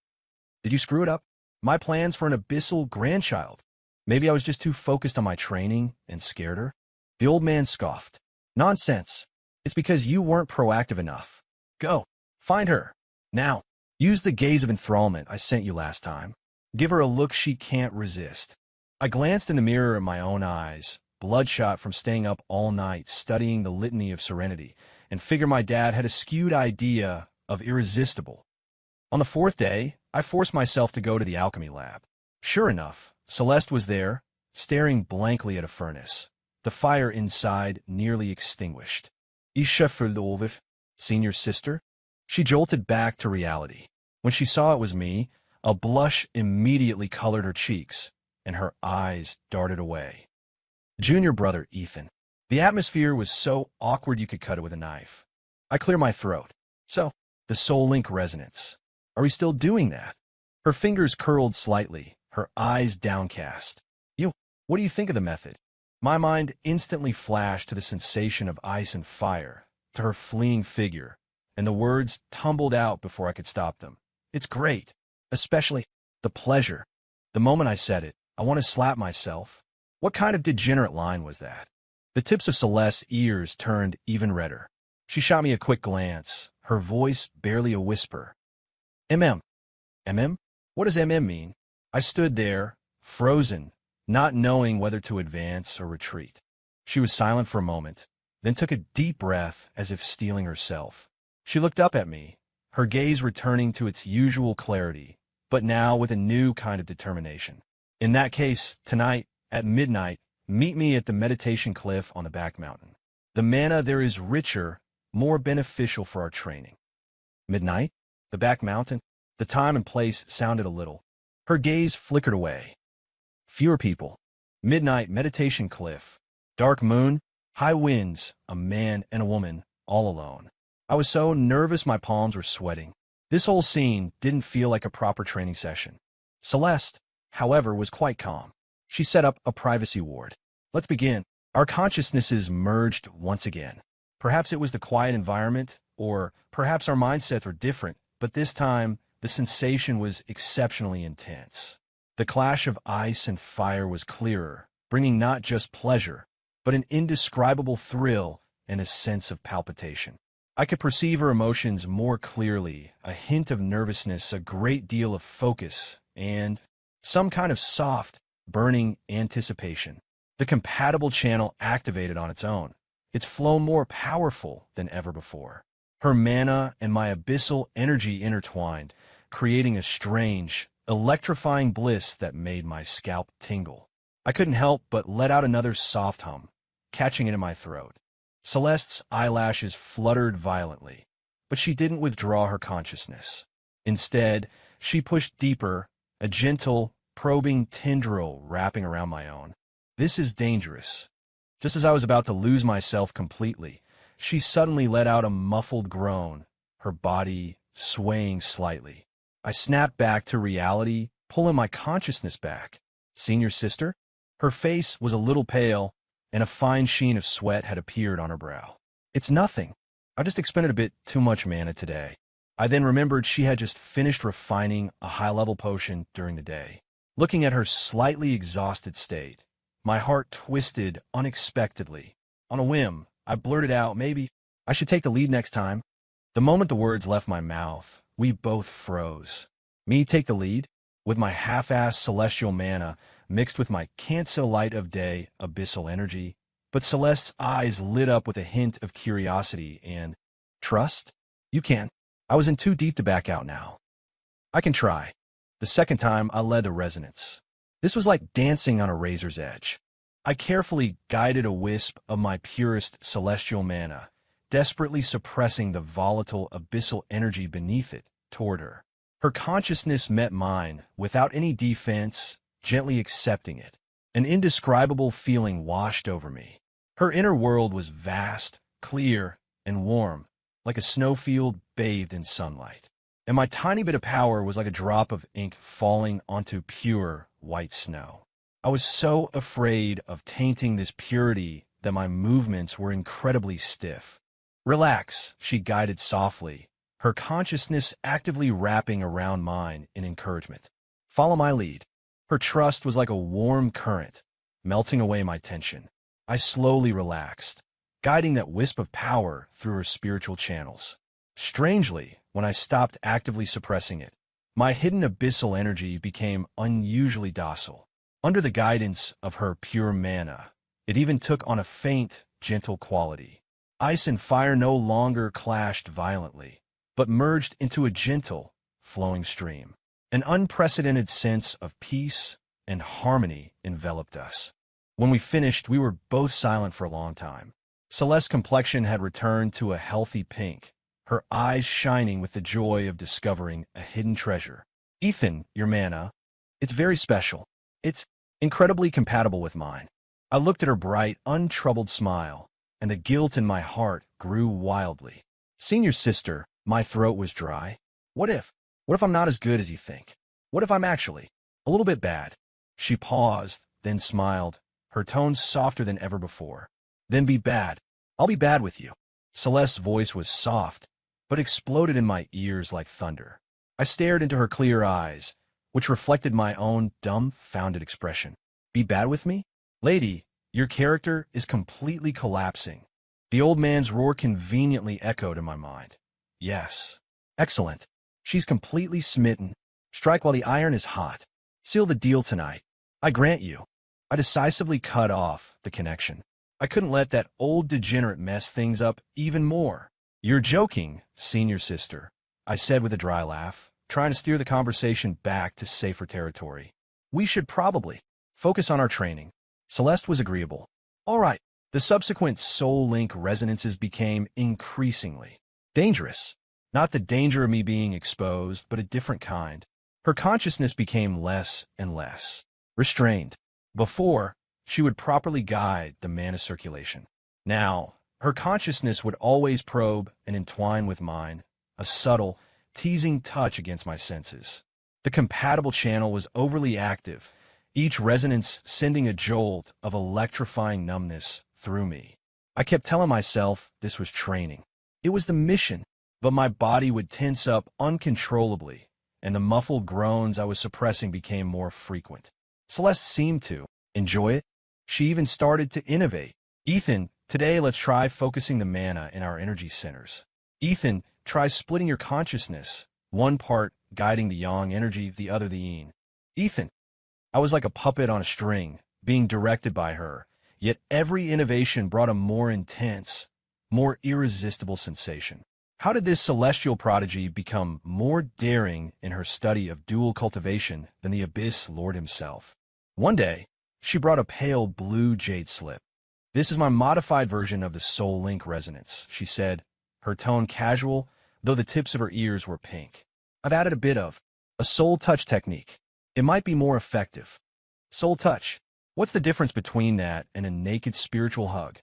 Did you screw it up? My plans for an abyssal grandchild. Maybe I was just too focused on my training and scared her. The old man scoffed. Nonsense. It's because you weren't proactive enough. Go. Find her. Now. Use the gaze of enthrallment I sent you last time. Give her a look she can't resist. I glanced in the mirror at my own eyes, bloodshot from staying up all night studying the litany of serenity, and figured my dad had a skewed idea of irresistible. On the 4th day, I forced myself to go to the alchemy lab. Sure enough, Celeste was there, staring blankly at a furnace, the fire inside nearly extinguished. Isha Ferdolvif, senior sister? She jolted back to reality. When she saw it was me, A blush immediately colored her cheeks, and her eyes darted away. Junior brother, Ethan. The atmosphere was so awkward you could cut it with a knife. I clear my throat. So, the soul link resonance. Are we still doing that? Her fingers curled slightly, her eyes downcast. What do you think of the method? My mind instantly flashed to the sensation of ice and fire, to her fleeing figure, and the words tumbled out before I could stop them. It's great, especially the pleasure. The moment I said it, I want to slap myself. What kind of degenerate line was that? The tips of Celeste's ears turned even redder. She shot me a quick glance, her voice barely a whisper. MM. MM? What does MM mean? I stood there, frozen, not knowing whether to advance or retreat. She was silent for a moment, then took a deep breath as if steeling herself. She looked up at me, her gaze returning to its usual clarity, but now with a new kind of determination. In that case, tonight, at midnight, meet me at the meditation cliff on the back mountain. The mana there is richer, more beneficial for our training. Midnight? The back mountain? The time and place sounded a little. Her gaze flickered away. Fewer people. Midnight meditation cliff. Dark moon, high winds, a man and a woman, all alone. I was so nervous my palms were sweating. This whole scene didn't feel like a proper training session. Celeste, however, was quite calm. She set up a privacy ward. Let's begin. Our consciousnesses merged once again. Perhaps it was the quiet environment, or perhaps our mindsets were different, but this time, the sensation was exceptionally intense. The clash of ice and fire was clearer, bringing not just pleasure, but an indescribable thrill and a sense of palpitation. I could perceive her emotions more clearly, a hint of nervousness, a great deal of focus, and some kind of soft, burning anticipation. The compatible channel activated on its own, its flow more powerful than ever before. Her mana and my abyssal energy intertwined, creating a strange, electrifying bliss that made my scalp tingle. I couldn't help but let out another soft hum, catching it in my throat. Celeste's eyelashes fluttered violently, but she didn't withdraw her consciousness. Instead, she pushed deeper, a gentle, probing tendril wrapping around my own. This is dangerous. Just as I was about to lose myself completely, she suddenly let out a muffled groan, her body swaying slightly. I snapped back to reality, pulling my consciousness back. Seen your sister? Her face was a little pale, and a fine sheen of sweat had appeared on her brow. It's nothing. I just expended a bit too much mana today. I then remembered she had just finished refining a high-level potion during the day. Looking at her slightly exhausted state, my heart twisted unexpectedly. On a whim, I blurted out, maybe I should take the lead next time. The moment the words left my mouth, we both froze. Me take the lead? With my half-assed celestial mana mixed with my can't-so light of day abyssal energy, but Celeste's eyes lit up with a hint of curiosity and trust? You can't. I was in too deep to back out now. I can try. The second time, I led the resonance. This was like dancing on a razor's edge. I carefully guided a wisp of my purest celestial mana, desperately suppressing the volatile abyssal energy beneath it toward her. Her consciousness met mine without any defense, gently accepting it. An indescribable feeling washed over me. Her inner world was vast, clear, and warm, like a snowfield bathed in sunlight. And my tiny bit of power was like a drop of ink falling onto pure white snow. I was so afraid of tainting this purity that my movements were incredibly stiff. Relax, she guided softly, her consciousness actively wrapping around mine in encouragement. Follow my lead. Her trust was like a warm current, melting away my tension. I slowly relaxed, guiding that wisp of power through her spiritual channels. Strangely, when I stopped actively suppressing it, my hidden abyssal energy became unusually docile. Under the guidance of her pure mana, it even took on a faint, gentle quality. Ice and fire no longer clashed violently, but merged into a gentle, flowing stream. An unprecedented sense of peace and harmony enveloped us. When we finished, we were both silent for a long time. Celeste's complexion had returned to a healthy pink, her eyes shining with the joy of discovering a hidden treasure. Ethan, your mana. It's very special. It's incredibly compatible with mine. I looked at her bright, untroubled smile, and the guilt in my heart grew wildly. Senior sister, my throat was dry. What if? What if I'm not as good as you think? What if I'm actually a little bit bad? She paused, then smiled, her tone softer than ever before. Then be bad. I'll be bad with you. Celeste's voice was soft, but exploded in my ears like thunder. I stared into her clear eyes, which reflected my own dumbfounded expression. Be bad with me? Lady, your character is completely collapsing. The old man's roar conveniently echoed in my mind. Yes. Excellent. She's completely smitten. Strike while the iron is hot. Seal the deal tonight. I grant you. I decisively cut off the connection. I couldn't let that old degenerate mess things up even more. You're joking, senior sister, I said with a dry laugh, trying to steer the conversation back to safer territory. We should probably focus on our training. Celeste was agreeable. All right. The subsequent soul link resonances became increasingly dangerous. Not the danger of me being exposed, but a different kind. Her consciousness became less and less restrained. Before, she would properly guide the mana circulation. Now, her consciousness would always probe and entwine with mine, a subtle, teasing touch against my senses. The compatible channel was overly active, each resonance sending a jolt of electrifying numbness through me. I kept telling myself this was training. It was the mission, but my body would tense up uncontrollably, and the muffled groans I was suppressing became more frequent. Celeste seemed to enjoy it. She even started to innovate. Ethan, today let's try focusing the mana in our energy centers. Ethan, try splitting your consciousness, one part guiding the yang energy, the other the yin. Ethan, I was like a puppet on a string, being directed by her, yet every innovation brought a more intense, more irresistible sensation. How did this celestial prodigy become more daring in her study of dual cultivation than the Abyss Lord himself? One day, she brought a pale blue jade slip. This is my modified version of the Soul Link resonance, she said, her tone casual, though the tips of her ears were pink. I've added a bit of a soul touch technique. It might be more effective. Soul touch. What's the difference between that and a naked spiritual hug?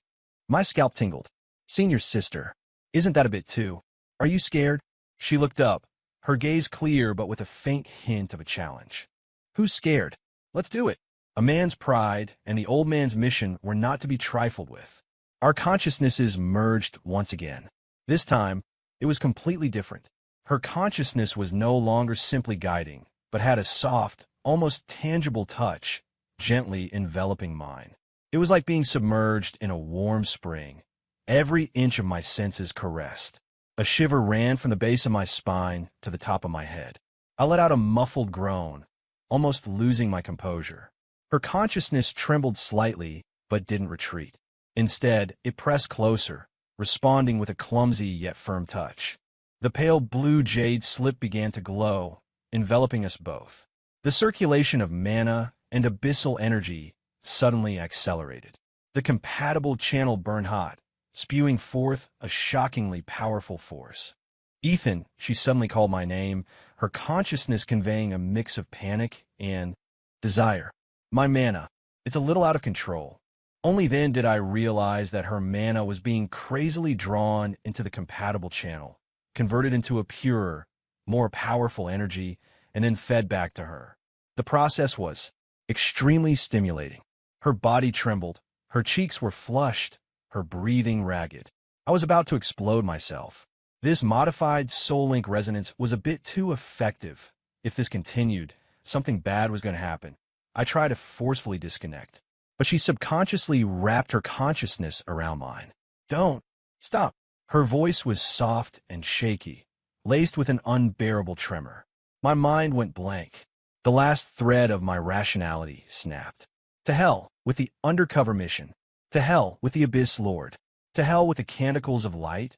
My scalp tingled. Senior sister, isn't that a bit too? Are you scared? She looked up, her gaze clear but with a faint hint of a challenge. Who's scared? Let's do it. A man's pride and the old man's mission were not to be trifled with. Our consciousnesses merged once again. This time, it was completely different. Her consciousness was no longer simply guiding, but had a soft, almost tangible touch, gently enveloping mine. It was like being submerged in a warm spring. Every inch of my senses caressed. A shiver ran from the base of my spine to the top of my head. I let out a muffled groan, almost losing my composure. Her consciousness trembled slightly, but didn't retreat. Instead, it pressed closer, responding with a clumsy yet firm touch. The pale blue jade slip began to glow, enveloping us both. The circulation of mana and abyssal energy suddenly accelerated. The compatible channel burned hot, spewing forth a shockingly powerful force. Ethan, she suddenly called my name, her consciousness conveying a mix of panic and desire. My mana, it's a little out of control. Only then did I realize that her mana was being crazily drawn into the compatible channel, converted into a purer, more powerful energy, and then fed back to her. The process was extremely stimulating. Her body trembled, her cheeks were flushed, her breathing ragged. I was about to explode myself. This modified Soul Link resonance was a bit too effective. If this continued, something bad was going to happen. I tried to forcefully disconnect, but she subconsciously wrapped her consciousness around mine. Don't. Stop. Her voice was soft and shaky, laced with an unbearable tremor. My mind went blank. The last thread of my rationality snapped. To hell with the Undercover mission. To hell with the Abyss Lord. To hell with the Canticles of Light.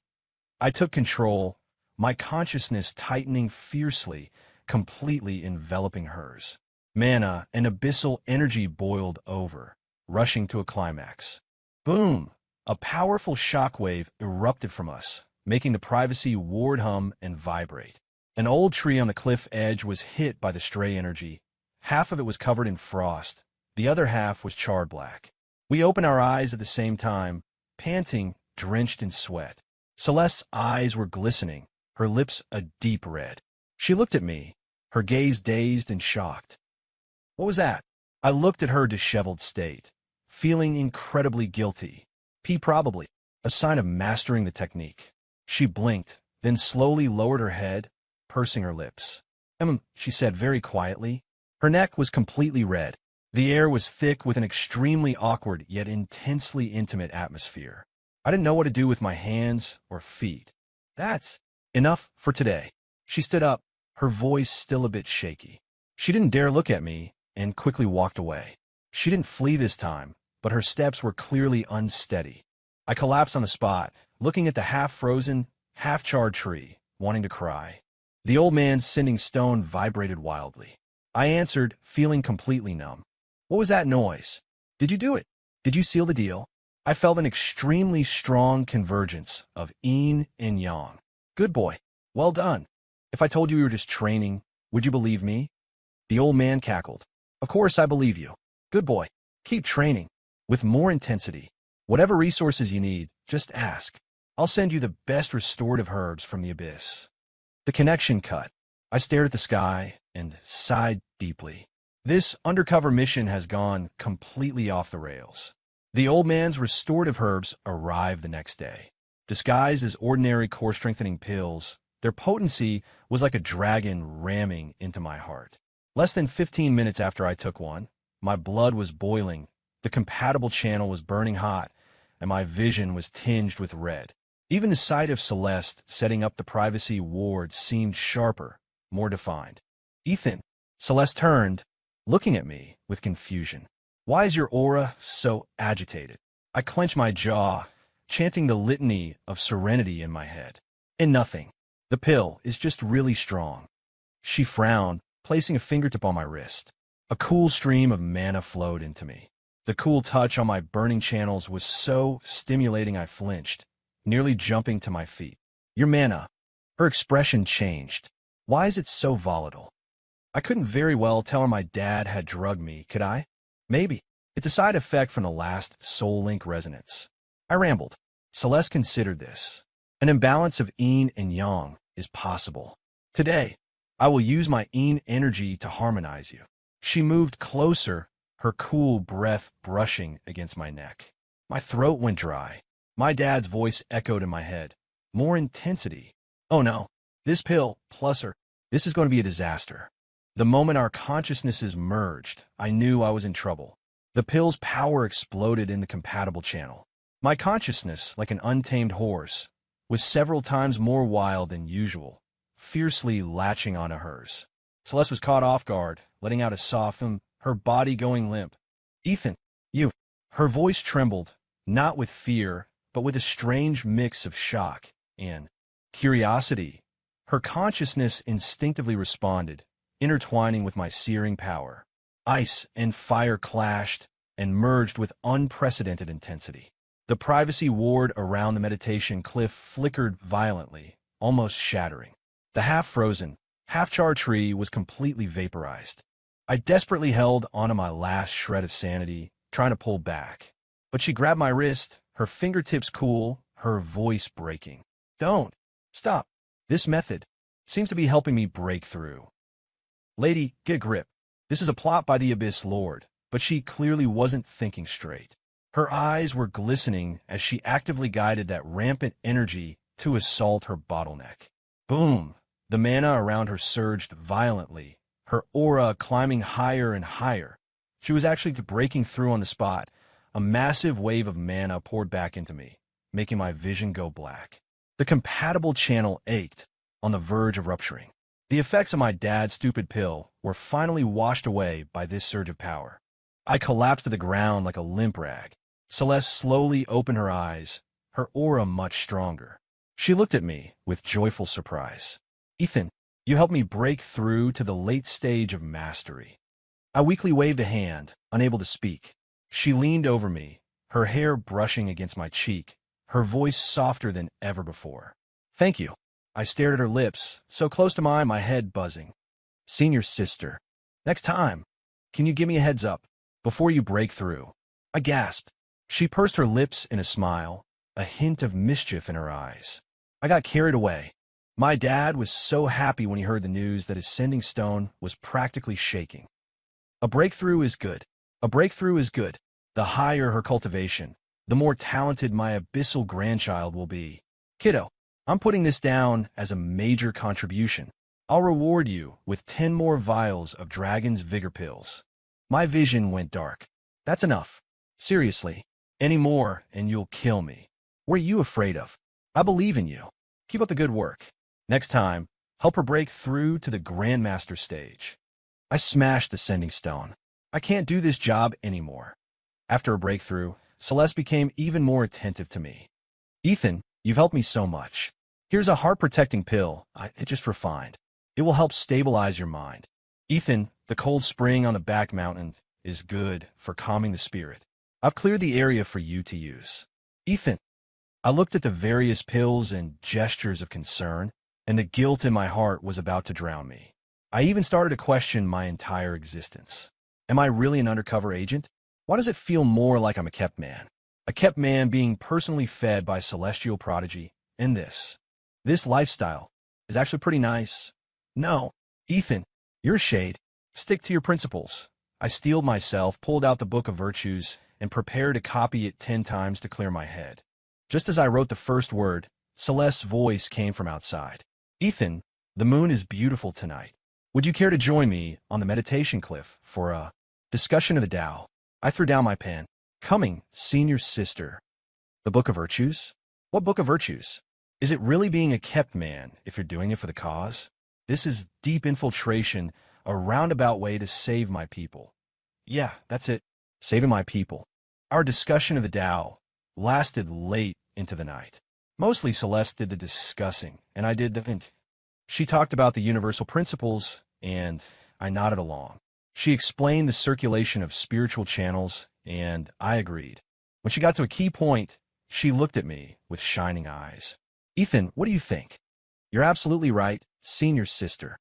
I took control, my consciousness tightening fiercely, completely enveloping hers. Mana and abyssal energy boiled over, rushing to a climax. Boom! A powerful shockwave erupted from us, making the privacy ward hum and vibrate. An old tree on the cliff edge was hit by the stray energy. Half of it was covered in frost. The other half was charred black. We opened our eyes at the same time, panting, drenched in sweat. Celeste's eyes were glistening, her lips a deep red. She looked at me, her gaze dazed and shocked. What was that? I looked at her disheveled state, feeling incredibly guilty. Probably a sign of mastering the technique. She blinked, then slowly lowered her head, pursing her lips. She said very quietly. Her neck was completely red. The air was thick with an extremely awkward yet intensely intimate atmosphere. I didn't know what to do with my hands or feet. That's enough for today. She stood up, her voice still a bit shaky. She didn't dare look at me and quickly walked away. She didn't flee this time, but her steps were clearly unsteady. I collapsed on the spot, looking at the half-frozen, half-charred tree, wanting to cry. The old man's sending stone vibrated wildly. I answered, feeling completely numb. What was that noise? Did you do it? Did you seal the deal? I felt an extremely strong convergence of yin and yang. Good boy. Well done. If I told you we were just training, would you believe me? The old man cackled. Of course I believe you. Good boy. Keep training. With more intensity. Whatever resources you need, just ask. I'll send you the best restorative herbs from the abyss. The connection cut. I stared at the sky and sighed deeply. This undercover mission has gone completely off the rails. The old man's restorative herbs arrived the next day. Disguised as ordinary core-strengthening pills, their potency was like a dragon ramming into my heart. Less than 15 minutes after I took one, my blood was boiling, the compatible channel was burning hot, and my vision was tinged with red. Even the sight of Celeste setting up the privacy ward seemed sharper, more defined. Ethan, Celeste turned, looking at me with confusion. Why is your aura so agitated? I clenched my jaw, chanting the litany of serenity in my head. And nothing. The pill is just really strong. She frowned, placing a fingertip on my wrist. A cool stream of mana flowed into me. The cool touch on my burning channels was so stimulating I flinched, nearly jumping to my feet. Your mana. Her expression changed. Why is it so volatile? I couldn't very well tell her my dad had drugged me, could I? Maybe. It's a side effect from the last Soul Link resonance. I rambled. Celeste considered this. An imbalance of yin and yang is possible. Today, I will use my yin energy to harmonize you. She moved closer, her cool breath brushing against my neck. My throat went dry. My dad's voice echoed in my head. More intensity. Oh no, this pill, plus her, this is going to be a disaster. The moment our consciousnesses merged, I knew I was in trouble. The pill's power exploded in the compatible channel. My consciousness, like an untamed horse, was several times more wild than usual, fiercely latching onto hers. Celeste was caught off guard, letting out a soft her body going limp. Ethan, you. Her voice trembled, not with fear, but with a strange mix of shock and curiosity. Her consciousness instinctively responded, intertwining with my searing power. Ice and fire clashed and merged with unprecedented intensity. The privacy ward around the meditation cliff flickered violently, almost shattering. The half-frozen, half-charred tree was completely vaporized. I desperately held onto my last shred of sanity, trying to pull back. But she grabbed my wrist, her fingertips cool, her voice breaking. Don't. Stop. This method seems to be helping me break through. Lady, get a grip. This is a plot by the Abyss Lord, but she clearly wasn't thinking straight. Her eyes were glistening as she actively guided that rampant energy to assault her bottleneck. Boom! The mana around her surged violently, her aura climbing higher and higher. She was actually breaking through on the spot. A massive wave of mana poured back into me, making my vision go black. The compatible channel ached, on the verge of rupturing. The effects of my dad's stupid pill were finally washed away by this surge of power. I collapsed to the ground like a limp rag. Celeste slowly opened her eyes, her aura much stronger. She looked at me with joyful surprise. Ethan, you helped me break through to the late stage of mastery. I weakly waved a hand, unable to speak. She leaned over me, her hair brushing against my cheek, her voice softer than ever before. Thank you. I stared at her lips, so close to mine, my head buzzing. Senior sister. Next time, can you give me a heads up before you break through? I gasped. She pursed her lips in a smile, a hint of mischief in her eyes. I got carried away. My dad was so happy when he heard the news that his sending stone was practically shaking. A breakthrough is good. A breakthrough is good. The higher her cultivation, the more talented my abyssal grandchild will be. Kiddo, I'm putting this down as a major contribution. I'll reward you with 10 more vials of Dragon's Vigor pills. My vision went dark. That's enough. Seriously, any more and you'll kill me. What are you afraid of? I believe in you. Keep up the good work. Next time, help her break through to the Grandmaster stage. I smashed the sending stone. I can't do this job anymore. After a breakthrough, Celeste became even more attentive to me. Ethan, you've helped me so much. Here's a heart-protecting pill I just refined. It will help stabilize your mind. Ethan, the cold spring on the back mountain is good for calming the spirit. I've cleared the area for you to use. Ethan, I looked at the various pills and gestures of concern, and the guilt in my heart was about to drown me. I even started to question my entire existence. Am I really an undercover agent? Why does it feel more like I'm a kept man? A kept man being personally fed by celestial prodigy, and this lifestyle is actually pretty nice. No, Ethan, you're a shade. Stick to your principles. I steeled myself, pulled out the Book of Virtues, and prepared to copy it 10 times to clear my head. Just as I wrote the first word, Celeste's voice came from outside. Ethan, the moon is beautiful tonight. Would you care to join me on the meditation cliff for a discussion of the Tao? I threw down my pen. Coming, senior sister. The Book of Virtues? What Book of Virtues? Is it really being a kept man if you're doing it for the cause? This is deep infiltration, a roundabout way to save my people. Yeah, that's it. Saving my people. Our discussion of the Tao lasted late into the night. Mostly Celeste did the discussing, and I did the think. She talked about the universal principles, and I nodded along. She explained the circulation of spiritual channels, and I agreed. When she got to a key point, she looked at me with shining eyes. Ethan, what do you think? You're absolutely right, senior sister.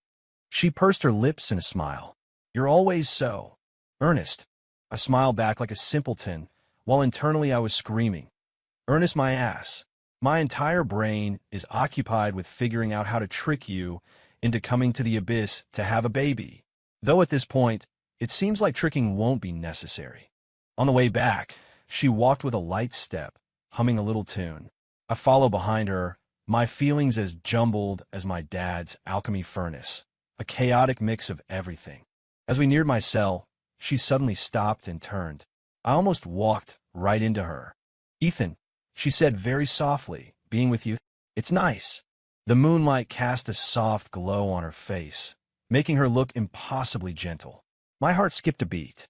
She pursed her lips in a smile. You're always so earnest. I smiled back like a simpleton, while internally I was screaming. Earnest my ass. My entire brain is occupied with figuring out how to trick you into coming to the abyss to have a baby. Though at this point, it seems like tricking won't be necessary. On the way back, she walked with a light step, humming a little tune. I followed behind her, my feelings as jumbled as my dad's alchemy furnace, a chaotic mix of everything. As we neared my cell, she suddenly stopped and turned. I almost walked right into her. Ethan, she said very softly, being with you, it's nice. The moonlight cast a soft glow on her face, making her look impossibly gentle. My heart skipped a beat.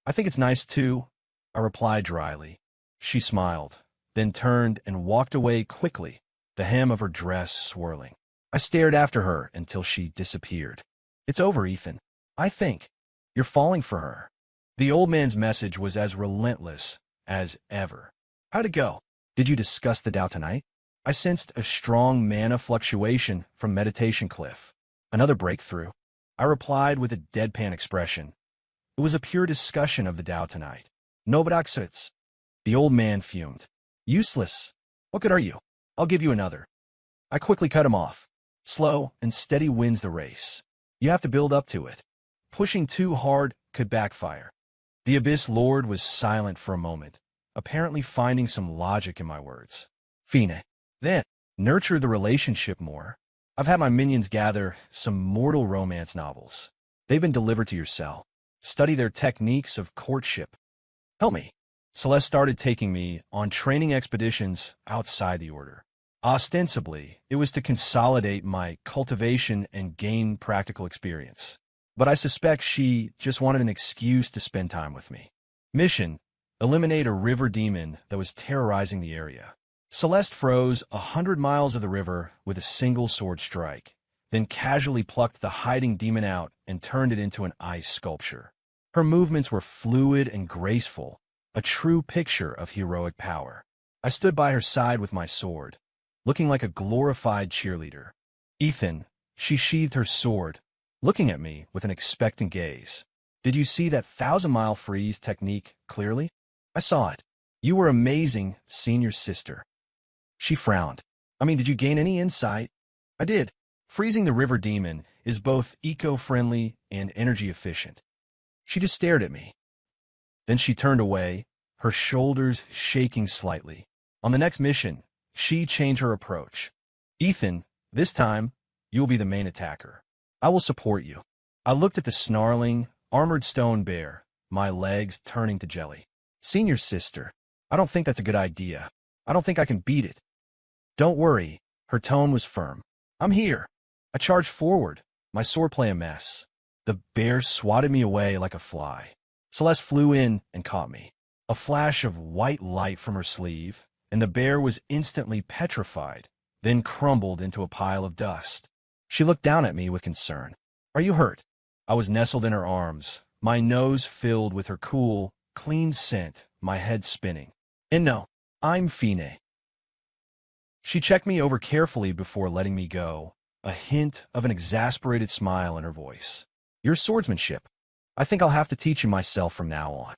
I think it's nice too, I replied dryly. She smiled, then turned and walked away quickly, the hem of her dress swirling. I stared after her until she disappeared. It's over, Ethan. I think. You're falling for her. The old man's message was as relentless as ever. How'd it go? Did you discuss the Tao tonight? I sensed a strong mana fluctuation from Meditation Cliff. Another breakthrough. I replied with a deadpan expression. It was a pure discussion of the Tao tonight. No Badaxits. The old man fumed. Useless. What good are you? I'll give you another. I quickly cut him off. Slow and steady wins the race. You have to build up to it. Pushing too hard could backfire. The Abyss Lord was silent for a moment, apparently finding some logic in my words. Fine. Then, nurture the relationship more. I've had my minions gather some mortal romance novels. They've been delivered to your cell. Study their techniques of courtship. Help me. Celeste started taking me on training expeditions outside the Order. Ostensibly, it was to consolidate my cultivation and gain practical experience. But I suspect she just wanted an excuse to spend time with me. Mission: eliminate a river demon that was terrorizing the area. Celeste froze 100 miles of the river with a single sword strike, then casually plucked the hiding demon out and turned it into an ice sculpture. Her movements were fluid and graceful, a true picture of heroic power. I stood by her side with my sword. looking like a glorified cheerleader. Ethan, she sheathed her sword, looking at me with an expectant gaze. Did you see that 1,000-mile freeze technique clearly? I saw it. You were amazing, senior sister. She frowned. I mean, did you gain any insight? I did. Freezing the river demon is both eco-friendly and energy efficient. She just stared at me. Then she turned away, her shoulders shaking slightly. On the next mission, she changed her approach. Ethan, this time, you'll be the main attacker. I will support you. I looked at the snarling, armored stone bear, my legs turning to jelly. Senior sister, I don't think that's a good idea. I don't think I can beat it. Don't worry, her tone was firm. I'm here. I charged forward, my swordplay a mess. The bear swatted me away like a fly. Celeste flew in and caught me. A flash of white light from her sleeve, and the bear was instantly petrified, then crumbled into a pile of dust. She looked down at me with concern. Are you hurt? I was nestled in her arms, my nose filled with her cool, clean scent, my head spinning. And no, I'm fine. She checked me over carefully before letting me go, a hint of an exasperated smile in her voice. Your swordsmanship. I think I'll have to teach you myself from now on.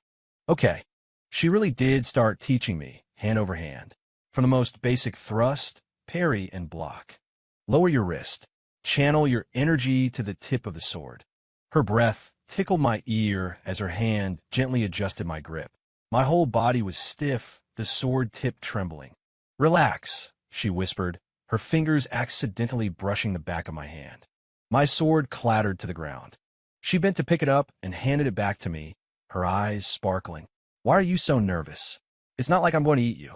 Okay. She really did start teaching me, hand over hand. From the most basic thrust, parry, and block. Lower your wrist. Channel your energy to the tip of the sword. Her breath tickled my ear as her hand gently adjusted my grip. My whole body was stiff, the sword tip trembling. Relax, she whispered, her fingers accidentally brushing the back of my hand. My sword clattered to the ground. She bent to pick it up and handed it back to me, her eyes sparkling. Why are you so nervous? It's not like I'm going to eat you.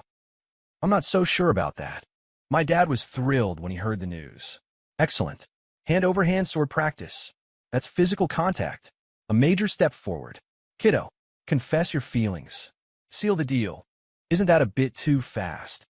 I'm not so sure about that. My dad was thrilled when he heard the news. Excellent. Hand-over-hand sword practice. That's physical contact. A major step forward. Kiddo, confess your feelings. Seal the deal. Isn't that a bit too fast?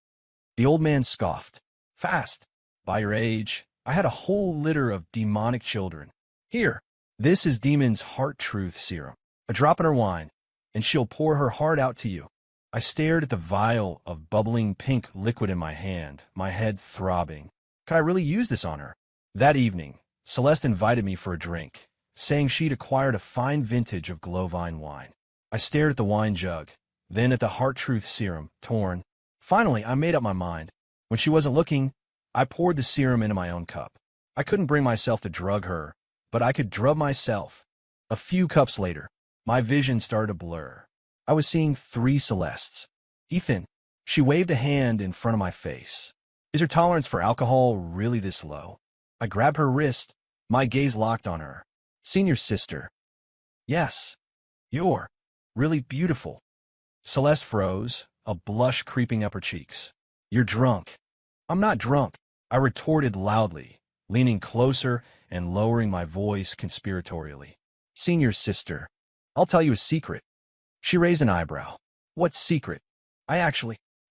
The old man scoffed. Fast. By your age, I had a whole litter of demonic children. Here, this is Demon's heart truth serum. A drop in her wine, and she'll pour her heart out to you. I stared at the vial of bubbling pink liquid in my hand, my head throbbing. Could I really use this on her? That evening, Celeste invited me for a drink, saying she'd acquired a fine vintage of Glowvine wine. I stared at the wine jug, then at the heart truth serum, torn. Finally, I made up my mind. When she wasn't looking, I poured the serum into my own cup. I couldn't bring myself to drug her, but I could drug myself. A few cups later, my vision started to blur. I was seeing 3 Celestes. Ethan, she waved a hand in front of my face. Is your tolerance for alcohol really this low? I grabbed her wrist, my gaze locked on her. Senior sister. Yes, you're really beautiful. Celeste froze, a blush creeping up her cheeks. You're drunk. I'm not drunk, I retorted loudly, leaning closer and lowering my voice conspiratorially. Senior sister, I'll tell you a secret. She raised an eyebrow. What secret? I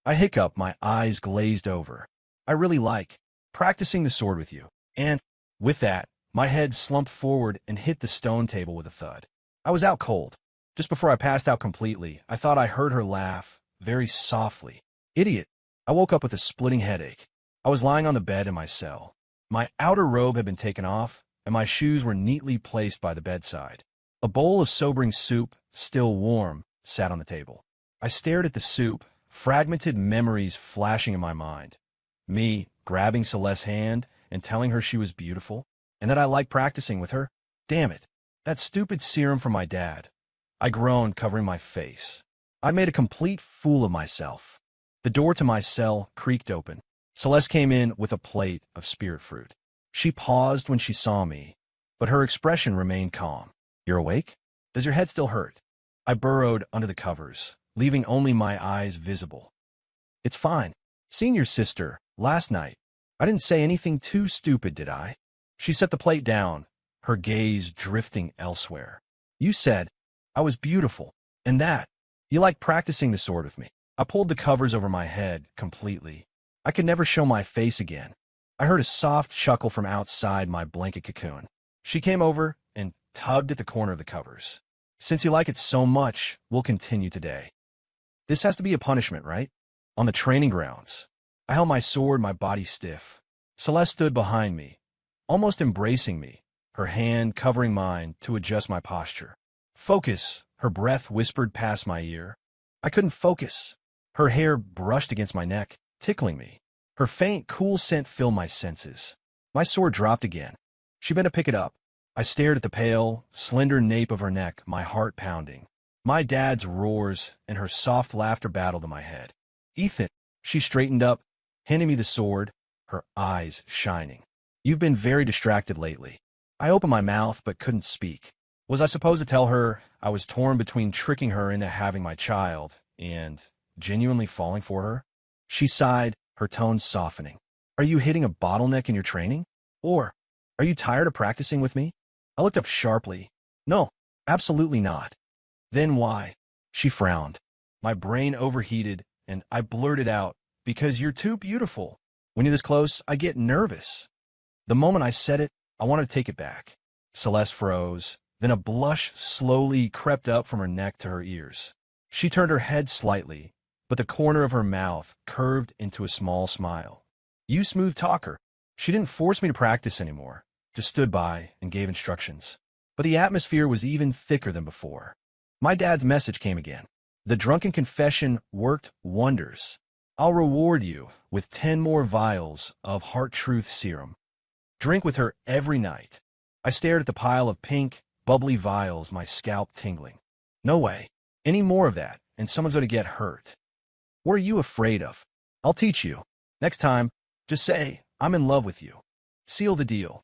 hiccuped, my eyes glazed over. I really like practicing the sword with you. And, with that, my head slumped forward and hit the stone table with a thud. I was out cold. Just before I passed out completely, I thought I heard her laugh, very softly. Idiot. I woke up with a splitting headache. I was lying on the bed in my cell. My outer robe had been taken off, and my shoes were neatly placed by the bedside. A bowl of sobering soup, still warm, sat on the table. I stared at the soup, fragmented memories flashing in my mind. Me, grabbing Celeste's hand and telling her she was beautiful, and that I liked practicing with her. Damn it, that stupid serum from my dad. I groaned, covering my face. I made a complete fool of myself. The door to my cell creaked open. Celeste came in with a plate of spirit fruit. She paused when she saw me, but her expression remained calm. You're awake? Does your head still hurt? I burrowed under the covers, leaving only my eyes visible. It's fine. Senior sister, last night, I didn't say anything too stupid, did I? She set the plate down, her gaze drifting elsewhere. You said I was beautiful, and that you liked practicing the sword with me. I pulled the covers over my head completely. I could never show my face again. I heard a soft chuckle from outside my blanket cocoon. She came over and tugged at the corner of the covers. Since you like it so much, we'll continue today. This has to be a punishment, right? On the training grounds. I held my sword, my body stiff. Celeste stood behind me, almost embracing me, her hand covering mine to adjust my posture. Focus, her breath whispered past my ear. I couldn't focus. Her hair brushed against my neck, tickling me. Her faint, cool scent filled my senses. My sword dropped again. She bent to pick it up. I stared at the pale, slender nape of her neck, my heart pounding. My dad's roars and her soft laughter battled in my head. Ethan, she straightened up, handing me the sword, her eyes shining. You've been very distracted lately. I opened my mouth but couldn't speak. Was I supposed to tell her I was torn between tricking her into having my child and genuinely falling for her? She sighed, her tone softening. Are you hitting a bottleneck in your training? Or are you tired of practicing with me? I looked up sharply. No, absolutely not. Then why? She frowned. My brain overheated, and I blurted out, because you're too beautiful. When you're this close, I get nervous. The moment I said it, I wanted to take it back. Celeste froze. Then a blush slowly crept up from her neck to her ears. She turned her head slightly, but the corner of her mouth curved into a small smile. You smooth talker. She didn't force me to practice anymore, just stood by and gave instructions. But the atmosphere was even thicker than before. My dad's message came again. The drunken confession worked wonders. I'll reward you with 10 more vials of heart truth serum. Drink with her every night. I stared at the pile of pink, bubbly vials, my scalp tingling. No way. Any more of that, and someone's going to get hurt. What are you afraid of? I'll teach you. Next time, just say, I'm in love with you. Seal the deal.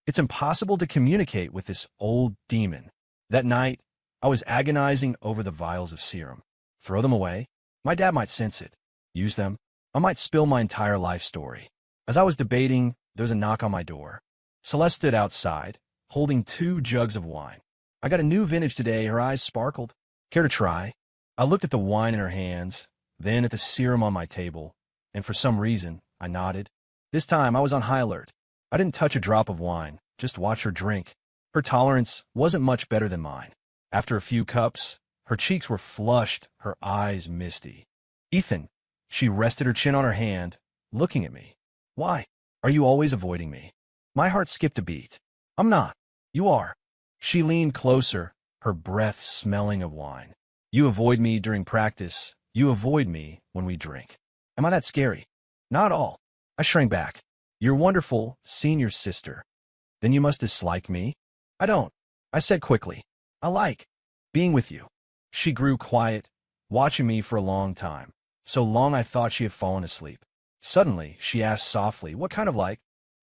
It's impossible to communicate with this old demon. That night, I was agonizing over the vials of serum. Throw them away? My dad might sense it. Use them? I might spill my entire life story. As I was debating, there was a knock on my door. Celeste stood outside, holding 2 jugs of wine. I got a new vintage today, her eyes sparkled. Care to try? I looked at the wine in her hands, then at the serum on my table, and for some reason, I nodded. This time, I was on high alert. I didn't touch a drop of wine, just watch her drink. Her tolerance wasn't much better than mine. After a few cups, her cheeks were flushed, her eyes misty. Ethan, she rested her chin on her hand, looking at me. Why? Are you always avoiding me? My heart skipped a beat. I'm not. You are. She leaned closer, her breath smelling of wine. You avoid me during practice. You avoid me when we drink. Am I that scary? Not at all. I shrank back. You're wonderful, senior sister. Then you must dislike me? I don't. I said quickly. I like being with you. She grew quiet, watching me for a long time. So long I thought she had fallen asleep. Suddenly, she asked softly, what kind of like?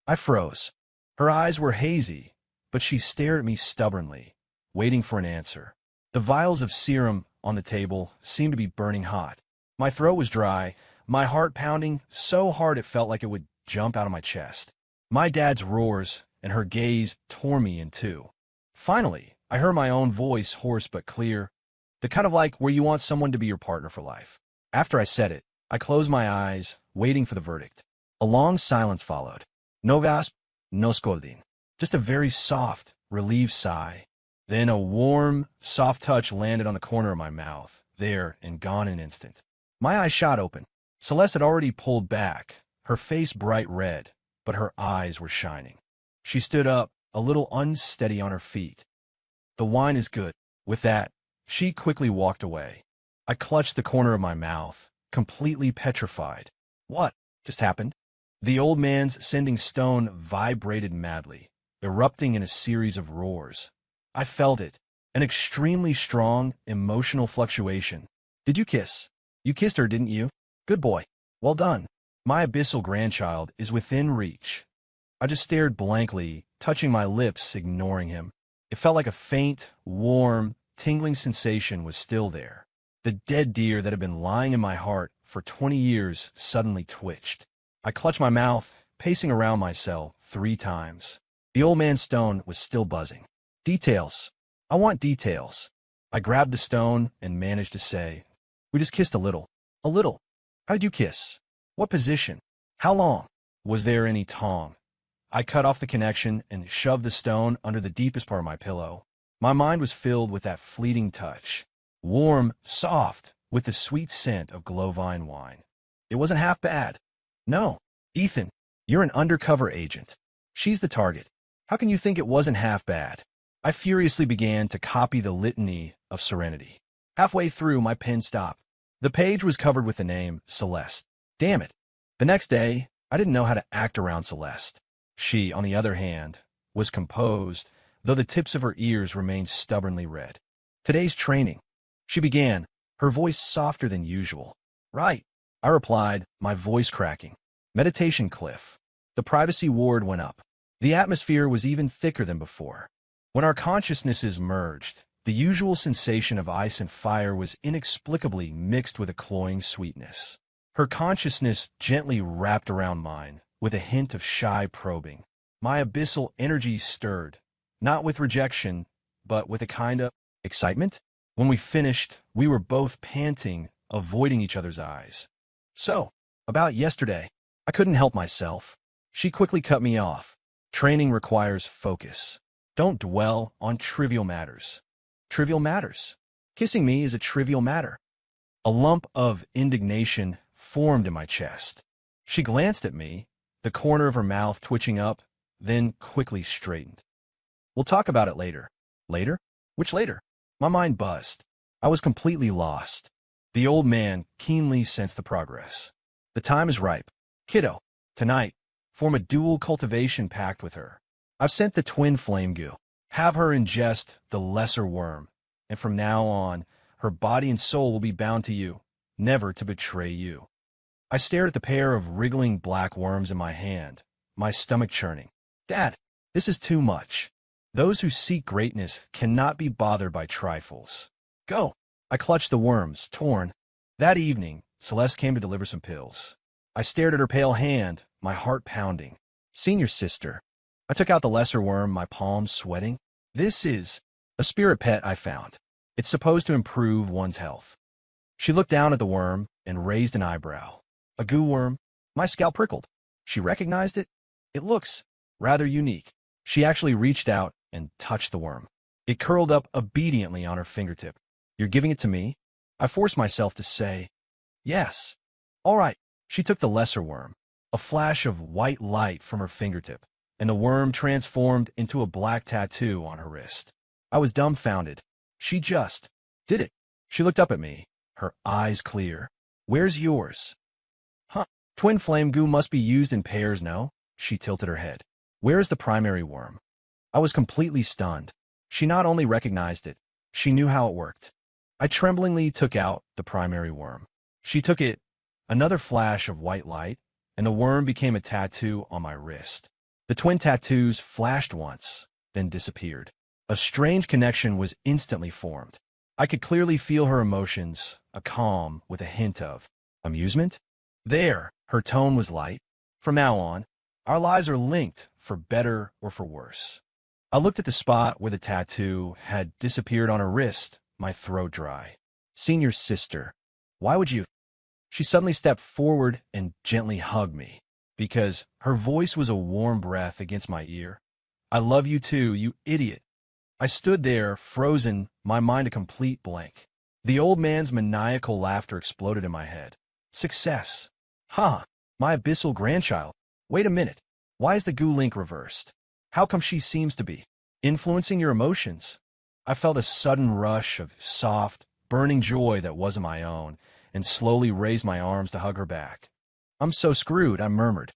I froze. Her eyes were hazy, but she stared at me stubbornly, waiting for an answer. The vials of serum on the table seemed to be burning hot. My throat was dry, my heart pounding so hard it felt like it would jump out of my chest. My dad's roars and her gaze tore me in two. Finally, I heard my own voice, hoarse but clear, the kind of like where you want someone to be your partner for life. After I said it, I closed my eyes, waiting for the verdict. A long silence followed. No gasp, no scolding. Just a very soft, relieved sigh. Then a warm, soft touch landed on the corner of my mouth, there and gone in an instant. My eyes shot open. Celeste had already pulled back, her face bright red, but her eyes were shining. She stood up, a little unsteady on her feet. The wine is good. With that, she quickly walked away. I clutched the corner of my mouth, completely petrified. What just happened? The old man's sending stone vibrated madly, erupting in a series of roars. I felt it, an extremely strong, emotional fluctuation. Did you kiss? You kissed her, didn't you? Good boy. Well done. My abyssal grandchild is within reach. I just stared blankly, touching my lips, ignoring him. It felt like a faint, warm, tingling sensation was still there. The dead deer that had been lying in my heart for 20 years suddenly twitched. I clutched my mouth, pacing around my cell 3 times. The old man's stone was still buzzing. Details. I want details. I grabbed the stone and managed to say, we just kissed a little. A little. How'd you kiss? What position? How long? Was there any tongue? I cut off the connection and shoved the stone under the deepest part of my pillow. My mind was filled with that fleeting touch. Warm, soft, with the sweet scent of glowvine wine. It wasn't half bad. No, Ethan, you're an undercover agent. She's the target. How can you think it wasn't half bad? I furiously began to copy the litany of serenity. Halfway through, my pen stopped. The page was covered with the name Celeste. Damn it. The next day, I didn't know how to act around Celeste. She, on the other hand, was composed, though the tips of her ears remained stubbornly red. Today's training. She began, her voice softer than usual. Right, I replied, my voice cracking. Meditation cliff. The privacy ward went up. The atmosphere was even thicker than before. When our consciousnesses merged, the usual sensation of ice and fire was inexplicably mixed with a cloying sweetness. Her consciousness gently wrapped around mine, with a hint of shy probing. My abyssal energy stirred, not with rejection, but with a kind of excitement. When we finished, we were both panting, avoiding each other's eyes. So, about yesterday, I couldn't help myself. She quickly cut me off. Training requires focus. Don't dwell on trivial matters. Trivial matters. Kissing me is a trivial matter. A lump of indignation formed in my chest. She glanced at me, the corner of her mouth twitching up, then quickly straightened. We'll talk about it later. Later? Which later? My mind buzzed. I was completely lost. The old man keenly sensed the progress. The time is ripe. Kiddo, tonight, form a dual cultivation pact with her. I've sent the twin flame goo. Have her ingest the lesser worm, and from now on, her body and soul will be bound to you, never to betray you. I stared at the pair of wriggling black worms in my hand, my stomach churning. Dad, this is too much. Those who seek greatness cannot be bothered by trifles. Go. I clutched the worms, torn. That evening, Celeste came to deliver some pills. I stared at her pale hand, my heart pounding. Senior sister. I took out the lesser worm, my palms sweating. This is a spirit pet I found. It's supposed to improve one's health. She looked down at the worm and raised an eyebrow. A goo worm? My scalp prickled. She recognized it. It looks rather unique. She actually reached out and touched the worm. It curled up obediently on her fingertip. You're giving it to me? I forced myself to say, yes. All right. She took the lesser worm. A flash of white light from her fingertip, and the worm transformed into a black tattoo on her wrist. I was dumbfounded. She just did it. She looked up at me, her eyes clear. Where's yours? Huh. Twin flame goo must be used in pairs, no? She tilted her head. Where's the primary worm? I was completely stunned. She not only recognized it, she knew how it worked. I tremblingly took out the primary worm. She took it, another flash of white light, and the worm became a tattoo on my wrist. The twin tattoos flashed once, then disappeared. A strange connection was instantly formed. I could clearly feel her emotions, a calm with a hint of amusement. There, her tone was light. From now on, our lives are linked, for better or for worse. I looked at the spot where the tattoo had disappeared on her wrist, my throat dry. Senior sister, why would you? She suddenly stepped forward and gently hugged me, because her voice was a warm breath against my ear. I love you too, you idiot. I stood there, frozen, my mind a complete blank. The old man's maniacal laughter exploded in my head. Success. Ha! My abyssal grandchild. Wait a minute. Why is the goo link reversed? How come she seems to be influencing your emotions? I felt a sudden rush of soft, burning joy that wasn't my own, and slowly raised my arms to hug her back. I'm so screwed, I murmured.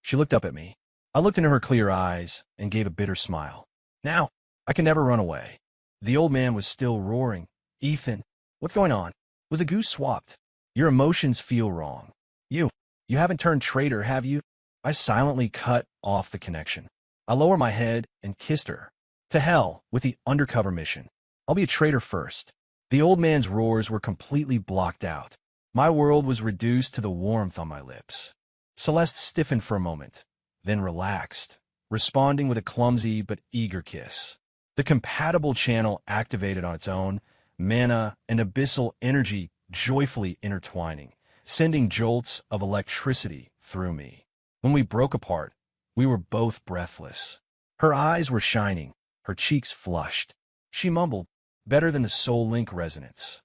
She looked up at me. I looked into her clear eyes and gave a bitter smile. Now, I can never run away. The old man was still roaring. Ethan, what's going on? Was the goose swapped? Your emotions feel wrong. You haven't turned traitor, have you? I silently cut off the connection. I lowered my head and kissed her. To hell with the undercover mission. I'll be a traitor first. The old man's roars were completely blocked out. My world was reduced to the warmth on my lips. Celeste stiffened for a moment, then relaxed, responding with a clumsy but eager kiss. The compatible channel activated on its own, mana and abyssal energy joyfully intertwining, sending jolts of electricity through me. When we broke apart, we were both breathless. Her eyes were shining, her cheeks flushed. She mumbled, better than the soul link resonance.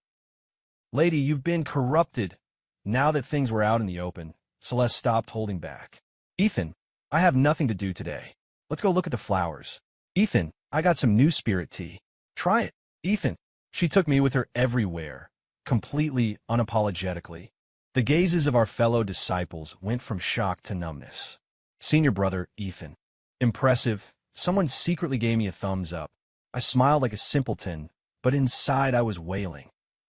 Lady, you've been corrupted. Now that things were out in the open, Celeste stopped holding back. Ethan, I have nothing to do today. Let's go look at the flowers. Ethan, I got some new spirit tea. Try it. Ethan. She took me with her everywhere, completely unapologetically. The gazes of our fellow disciples went from shock to numbness. Senior brother, Ethan. Impressive. Someone secretly gave me a thumbs up. I smiled like a simpleton, but inside I was wailing.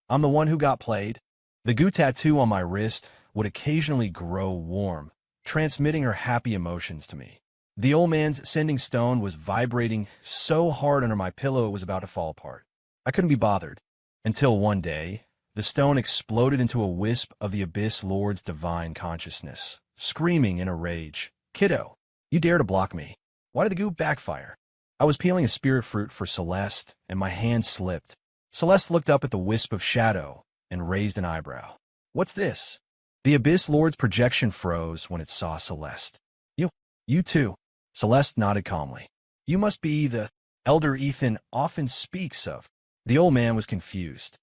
I'm the one who got played. The goo tattoo on my wrist would occasionally grow warm, transmitting her happy emotions to me. The old man's sending stone was vibrating so hard under my pillow it was about to fall apart. I couldn't be bothered. Until one day, the stone exploded into a wisp of the Abyss Lord's divine consciousness, screaming in a rage, "Kiddo, you dare to block me? Why did the goo backfire?" I was peeling a spirit fruit for Celeste, and my hand slipped. Celeste looked up at the wisp of shadow and raised an eyebrow. "What's this?" The Abyss Lord's projection froze when it saw Celeste. You too." Celeste nodded calmly. "You must be the elder Ethan often speaks of." The old man was confused.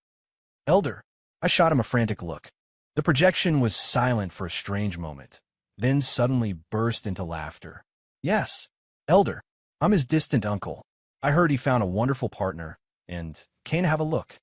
"Elder?" I shot him a frantic look. The projection was silent for a strange moment, then suddenly burst into laughter. "Yes, Elder. I'm his distant uncle. I heard he found a wonderful partner, and came to have a look."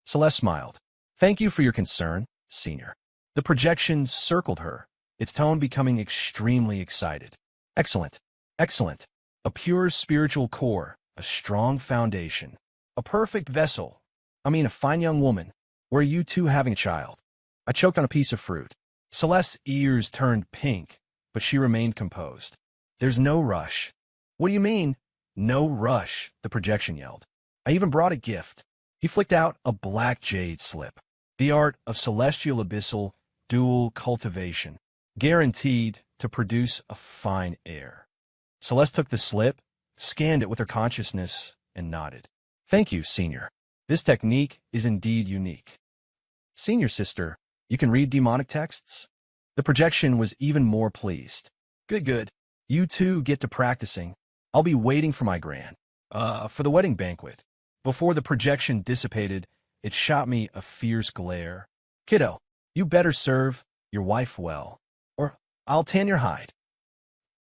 Celeste smiled. "Thank you for your concern, Senior." The projection circled her, its tone becoming extremely excited. "Excellent. Excellent. A pure spiritual core, a strong foundation, a perfect vessel. A fine young woman. Were you two having a child?" I choked on a piece of fruit. Celeste's ears turned pink, but she remained composed. "There's no rush." "What do you mean, no rush?" the projection yelled. "I even brought a gift." He flicked out a black jade slip. "The art of celestial abyssal dual cultivation, guaranteed to produce a fine heir." Celeste took the slip, scanned it with her consciousness, and nodded. "Thank you, Senior. This technique is indeed unique." "Senior sister, you can read demonic texts?" The projection was even more pleased. "Good, good. You two get to practicing. I'll be waiting for my for the wedding banquet." Before the projection dissipated, it shot me a fierce glare. "Kiddo, you better serve your wife well, or I'll tan your hide."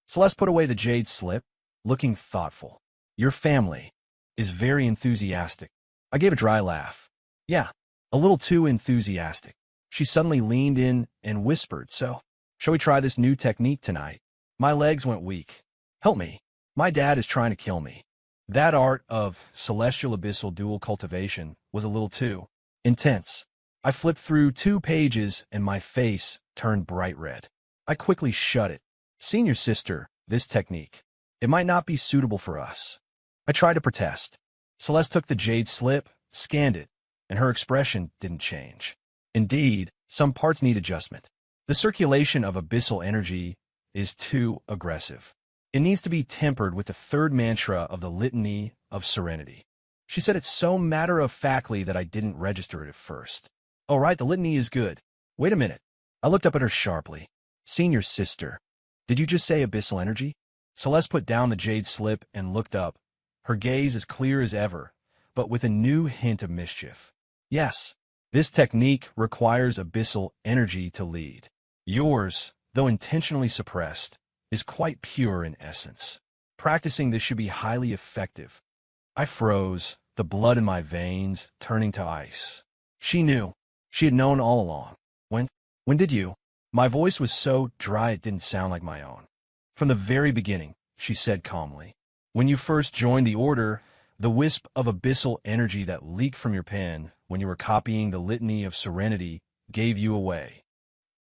Celeste put away the jade slip, looking thoughtful. "Your family is very enthusiastic." I gave a dry laugh. "Yeah, a little too enthusiastic." She suddenly leaned in and whispered, "So, shall we try this new technique tonight?" My legs went weak. "Help me. My dad is trying to kill me." That art of celestial abyssal dual cultivation was a little too intense. I flipped through 2 pages and my face turned bright red. I quickly shut it. "Senior sister, this technique. It might not be suitable for us." I tried to protest. Celeste took the jade slip, scanned it, and her expression didn't change. Indeed, some parts need adjustment. The circulation of abyssal energy is too aggressive. It needs to be tempered with the 3rd mantra of the Litany of Serenity. She said it so matter-of-factly that I didn't register it at first. "All right, the litany is good. Wait a minute." I looked up at her sharply. "Senior sister, did you just say abyssal energy?" Celeste put down the jade slip and looked up, her gaze as clear as ever, but with a new hint of mischief. "Yes, this technique requires abyssal energy to lead. Yours, though intentionally suppressed, is quite pure in essence. Practicing this should be highly effective." I froze, the blood in my veins turning to ice. She knew. She had known all along. When did you?" My voice was so dry it didn't sound like my own. "From the very beginning," she said calmly. "When you first joined the order, the wisp of abyssal energy that leaked from your pen when you were copying the Litany of Serenity gave you away.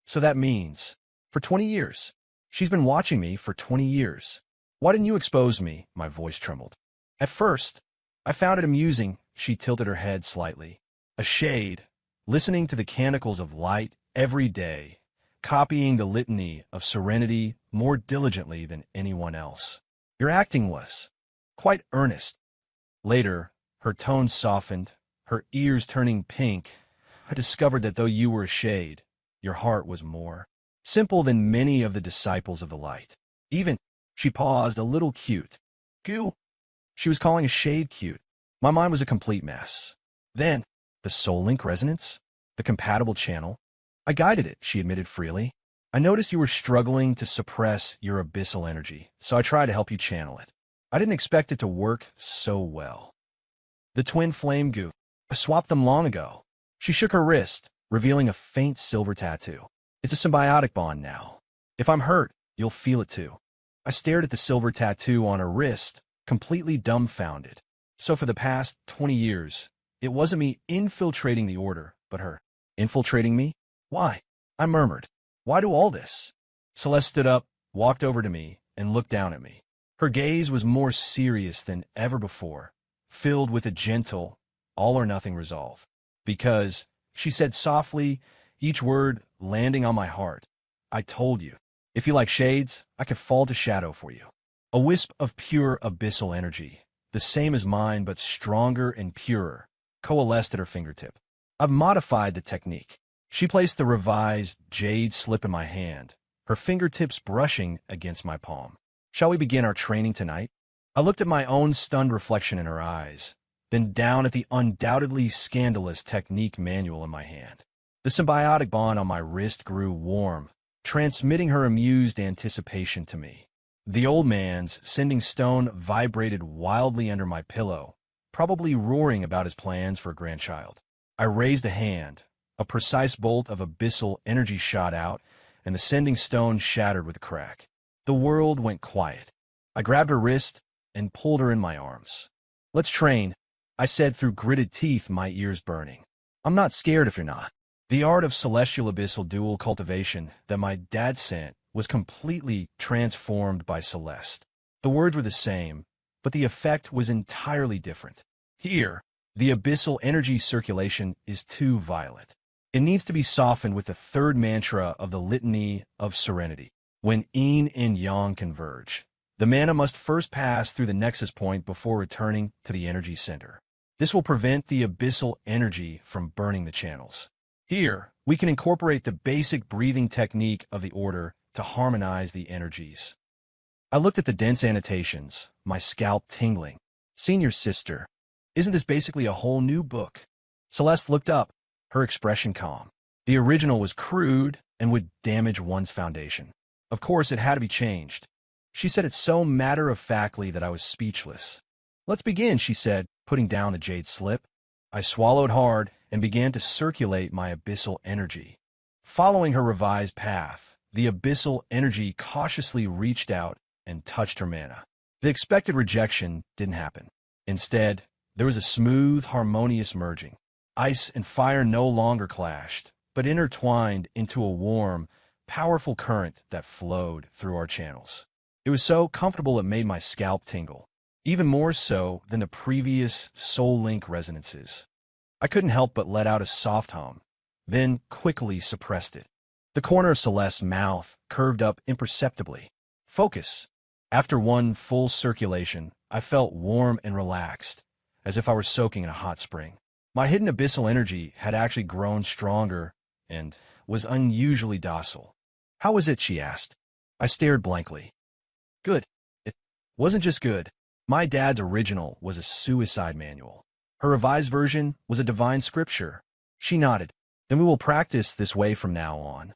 So that means, for 20 years. She's been watching me for 20 years. Why didn't you expose me?" My voice trembled. "At first, I found it amusing." She tilted her head slightly. "A shade, listening to the canticles of light every day, copying the Litany of Serenity more diligently than anyone else. Your acting was quite earnest." Later, her tone softened, her ears turning pink. "I discovered that though you were a shade, your heart was more simple than many of the disciples of the light. Even," she paused, "a little cute." "Goo." She was calling a shade cute. My mind was a complete mess. "Then, the soul link resonance? The compatible channel?" "I guided it," she admitted freely. I noticed you were struggling to suppress your abyssal energy, so I tried to help you channel it. I didn't expect it to work so well. The twin flame goo. I swapped them long ago. She shook her wrist, revealing a faint silver tattoo. It's a symbiotic bond now. If I'm hurt, you'll feel it too. I stared at the silver tattoo on her wrist, completely dumbfounded. So for the past 20 years, it wasn't me infiltrating the order, but her. Infiltrating me? Why? I murmured. Why do all this? Celeste stood up, walked over to me, and looked down at me. Her gaze was more serious than ever before, filled with a gentle, all-or-nothing resolve. Because, she said softly, each word landing on my heart, I told you. If you like shades, I could fall to shadow for you. A wisp of pure abyssal energy, the same as mine but stronger and purer, coalesced at her fingertip. I've modified the technique. She placed the revised jade slip in my hand, her fingertips brushing against my palm. Shall we begin our training tonight? I looked at my own stunned reflection in her eyes, then down at the undoubtedly scandalous technique manual in my hand. The symbiotic bond on my wrist grew warm, transmitting her amused anticipation to me. The old man's sending stone vibrated wildly under my pillow, probably roaring about his plans for a grandchild. I raised a hand. A precise bolt of abyssal energy shot out, and the sending stone shattered with a crack. The world went quiet. I grabbed her wrist and pulled her in my arms. Let's train, I said through gritted teeth, my ears burning. I'm not scared if you're not. The art of celestial abyssal dual cultivation that my dad sent was completely transformed by Celeste. The words were the same, but the effect was entirely different. Here, the abyssal energy circulation is too violent. It needs to be softened with the third mantra of the Litany of Serenity. When yin and yang converge, the mana must first pass through the nexus point before returning to the energy center. This will prevent the abyssal energy from burning the channels. Here, we can incorporate the basic breathing technique of the order to harmonize the energies. I looked at the dense annotations, my scalp tingling. Senior sister, isn't this basically a whole new book? Celeste looked up, her expression calm. The original was crude and would damage one's foundation. Of course, it had to be changed. She said it so matter-of-factly that I was speechless. Let's begin, she said, putting down the jade slip. I swallowed hard and began to circulate my abyssal energy. Following her revised path, the abyssal energy cautiously reached out and touched her mana. The expected rejection didn't happen. Instead, there was a smooth, harmonious merging. Ice and fire no longer clashed, but intertwined into a warm, powerful current that flowed through our channels. It was so comfortable it made my scalp tingle, even more so than the previous Soul Link resonances. I couldn't help but let out a soft hum, then quickly suppressed it. The corner of Celeste's mouth curved up imperceptibly. Focus. After one full circulation, I felt warm and relaxed, as if I were soaking in a hot spring. My hidden abyssal energy had actually grown stronger and was unusually docile. How was it, she asked. I stared blankly. Good. It wasn't just good. My dad's original was a suicide manual. Her revised version was a divine scripture. She nodded. Then we will practice this way from now on.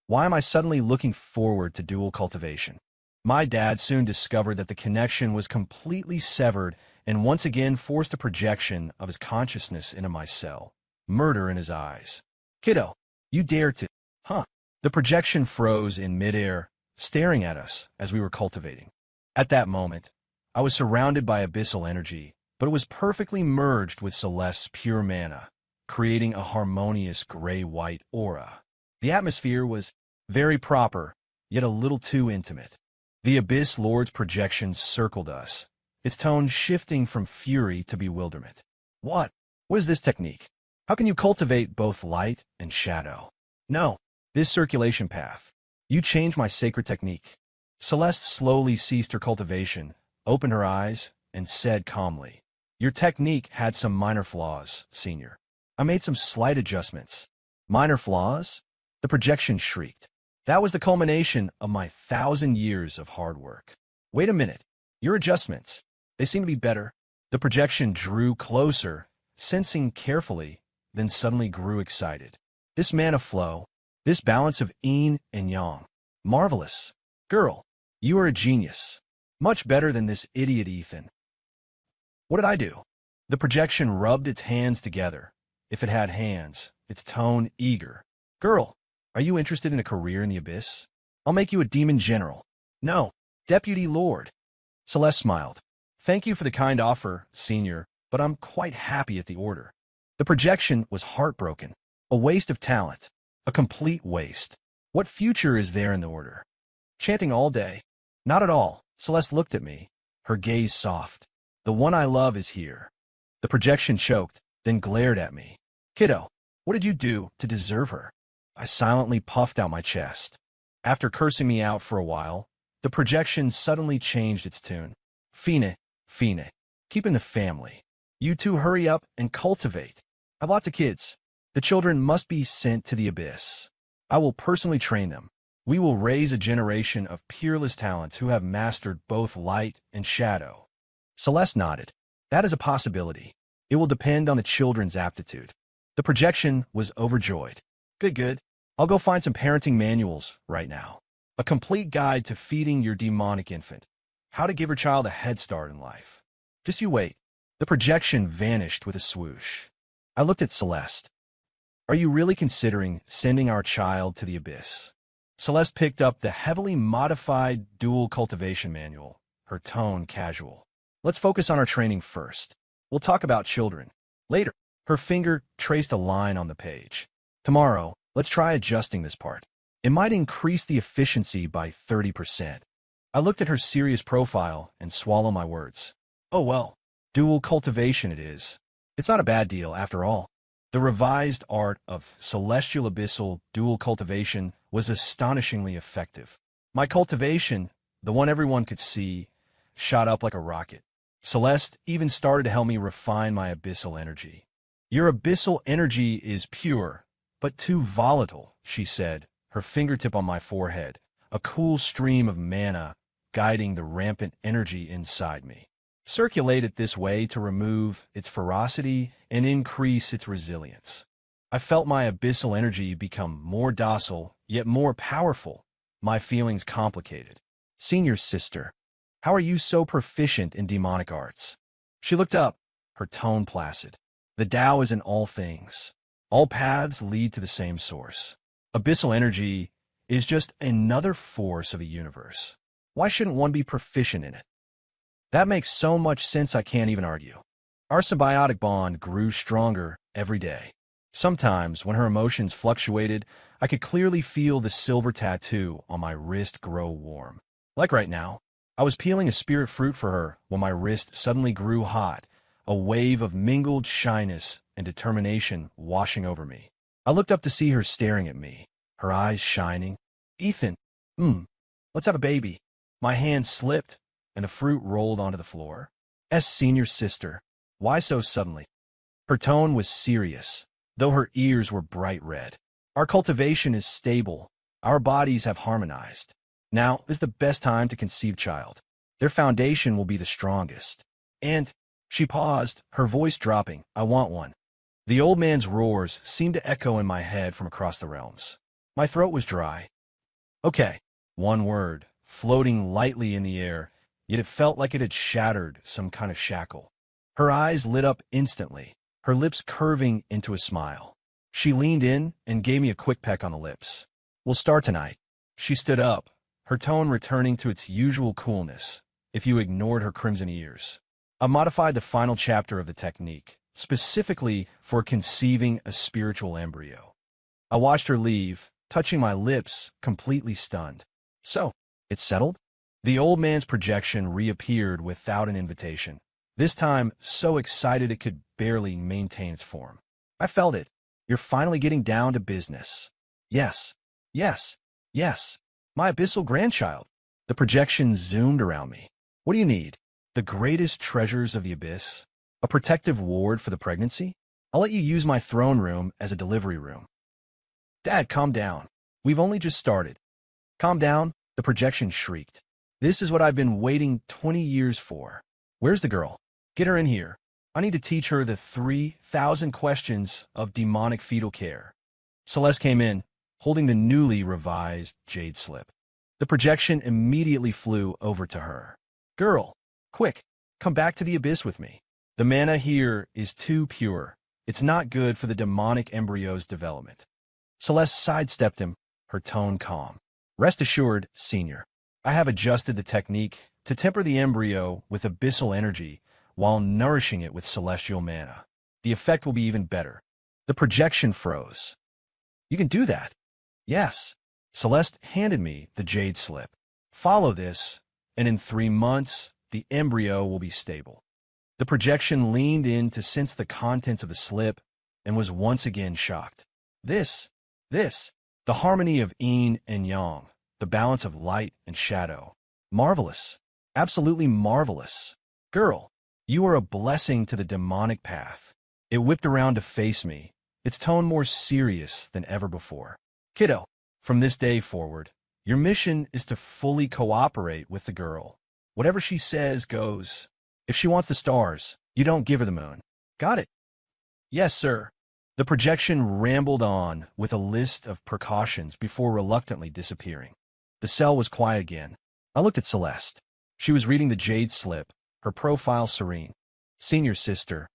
Why am I suddenly looking forward to dual cultivation? My dad soon discovered that the connection was completely severed and once again forced a projection of his consciousness into my cell. Murder in his eyes. Kiddo, you dare to... Huh. The projection froze in midair, staring at us as we were cultivating. At that moment, I was surrounded by abyssal energy, but it was perfectly merged with Celeste's pure mana, creating a harmonious gray-white aura. The atmosphere was very proper, yet a little too intimate. The Abyss Lord's projection circled us, its tone shifting from fury to bewilderment. What is this technique? How can you cultivate both light and shadow? No, this circulation path. You changed my sacred technique. Celeste slowly ceased her cultivation, opened her eyes, and said calmly, Your technique had some minor flaws, Senior. I made some slight adjustments. Minor flaws? The projection shrieked. That was the culmination of my 1,000 years of hard work. Wait a minute. Your adjustments, they seem to be better. The projection drew closer, sensing carefully, then suddenly grew excited. This mana flow, This balance of yin and yang. Marvelous. Girl, you are a genius. Much better than this idiot Ethan. What did I do? The projection rubbed its hands together. If it had hands, its tone eager. Girl, are you interested in a career in the abyss? I'll make you a demon general. No, deputy lord. Celeste smiled. Thank you for the kind offer, senior, but I'm quite happy at the order. The projection was heartbroken. A waste of talent. A complete waste. What future is there in the order? Chanting all day? Not at all. Celeste looked at me, her gaze soft. The one I love is here. The projection choked, then glared at me. Kiddo, what did you do to deserve her? I silently puffed out my chest. After cursing me out for a while, the projection suddenly changed its tune. Fine, keep in the family. You two hurry up and cultivate. I've lots of kids. The children must be sent to the abyss. I will personally train them. We will raise a generation of peerless talents who have mastered both light and shadow. Celeste nodded. That is a possibility. It will depend on the children's aptitude. The projection was overjoyed. Good. I'll go find some parenting manuals right now. A complete guide to feeding your demonic infant. How to give your child a head start in life. Just you wait. The projection vanished with a swoosh. I looked at Celeste. Are you really considering sending our child to the abyss? Celeste picked up the heavily modified dual cultivation manual, her tone casual. Let's focus on our training first. We'll talk about children later. Her finger traced a line on the page. Tomorrow, let's try adjusting this part. It might increase the efficiency by 30%. I looked at her serious profile and swallowed my words. Oh well, dual cultivation it is. It's not a bad deal after all. The revised art of celestial abyssal dual cultivation was astonishingly effective. My cultivation, the one everyone could see, shot up like a rocket. Celeste even started to help me refine my abyssal energy. Your abyssal energy is pure, but too volatile, she said, her fingertip on my forehead, a cool stream of mana guiding the rampant energy inside me. Circulate it this way to remove its ferocity and increase its resilience. I felt my abyssal energy become more docile, yet more powerful, my feelings complicated. Senior sister, how are you so proficient in demonic arts? She looked up, her tone placid. The Tao is in all things. All paths lead to the same source. Abyssal energy is just another force of the universe. Why shouldn't one be proficient in it? That makes so much sense I can't even argue. Our symbiotic bond grew stronger every day. Sometimes, when her emotions fluctuated, I could clearly feel the silver tattoo on my wrist grow warm. Like right now, I was peeling a spirit fruit for her when my wrist suddenly grew hot, a wave of mingled shyness and determination washing over me. I looked up to see her staring at me, her eyes shining. Ethan, let's have a baby. My hand slipped, and the fruit rolled onto the floor. Senior sister, why so suddenly? Her tone was serious, though her ears were bright red. Our cultivation is stable. Our bodies have harmonized. Now is the best time to conceive child. Their foundation will be the strongest. And, she paused, her voice dropping, I want one. The old man's roars seemed to echo in my head from across the realms. My throat was dry. Okay, one word, floating lightly in the air, yet it felt like it had shattered some kind of shackle. Her eyes lit up instantly, her lips curving into a smile. She leaned in and gave me a quick peck on the lips. We'll start tonight. She stood up, her tone returning to its usual coolness, if you ignored her crimson ears. I modified the final chapter of the technique, specifically for conceiving a spiritual embryo. I watched her leave, touching my lips, completely stunned. So, it's settled? The old man's projection reappeared without an invitation, this time so excited it could barely maintain its form. I felt it. You're finally getting down to business. Yes. My abyssal grandchild. The projection zoomed around me. What do you need? The greatest treasures of the abyss? A protective ward for the pregnancy? I'll let you use my throne room as a delivery room. Dad, calm down. We've only just started. Calm down, the projection shrieked. This is what I've been waiting 20 years for. Where's the girl? Get her in here. I need to teach her the 3,000 questions of demonic fetal care. Celeste came in, holding the newly revised jade slip. The projection immediately flew over to her. "Girl, quick, come back to the abyss with me. The mana here is too pure. It's not good for the demonic embryo's development." Celeste sidestepped him, her tone calm. "Rest assured, Senior, I have adjusted the technique to temper the embryo with abyssal energy while nourishing it with celestial mana. The effect will be even better." The projection froze. "You can do that?" "Yes." Celeste handed me the jade slip. "Follow this, and in 3 months, the embryo will be stable." The projection leaned in to sense the contents of the slip and was once again shocked. This, the harmony of yin and yang, the balance of light and shadow. Marvelous. Absolutely marvelous. "Girl, you are a blessing to the demonic path." It whipped around to face me, its tone more serious than ever before. "Kiddo, from this day forward, your mission is to fully cooperate with the girl. Whatever she says goes. If she wants the stars, you don't give her the moon. Got it?" "Yes, sir." The projection rambled on with a list of precautions before reluctantly disappearing. The cell was quiet again. I looked at Celeste. She was reading the jade slip, her profile serene. "Senior sister,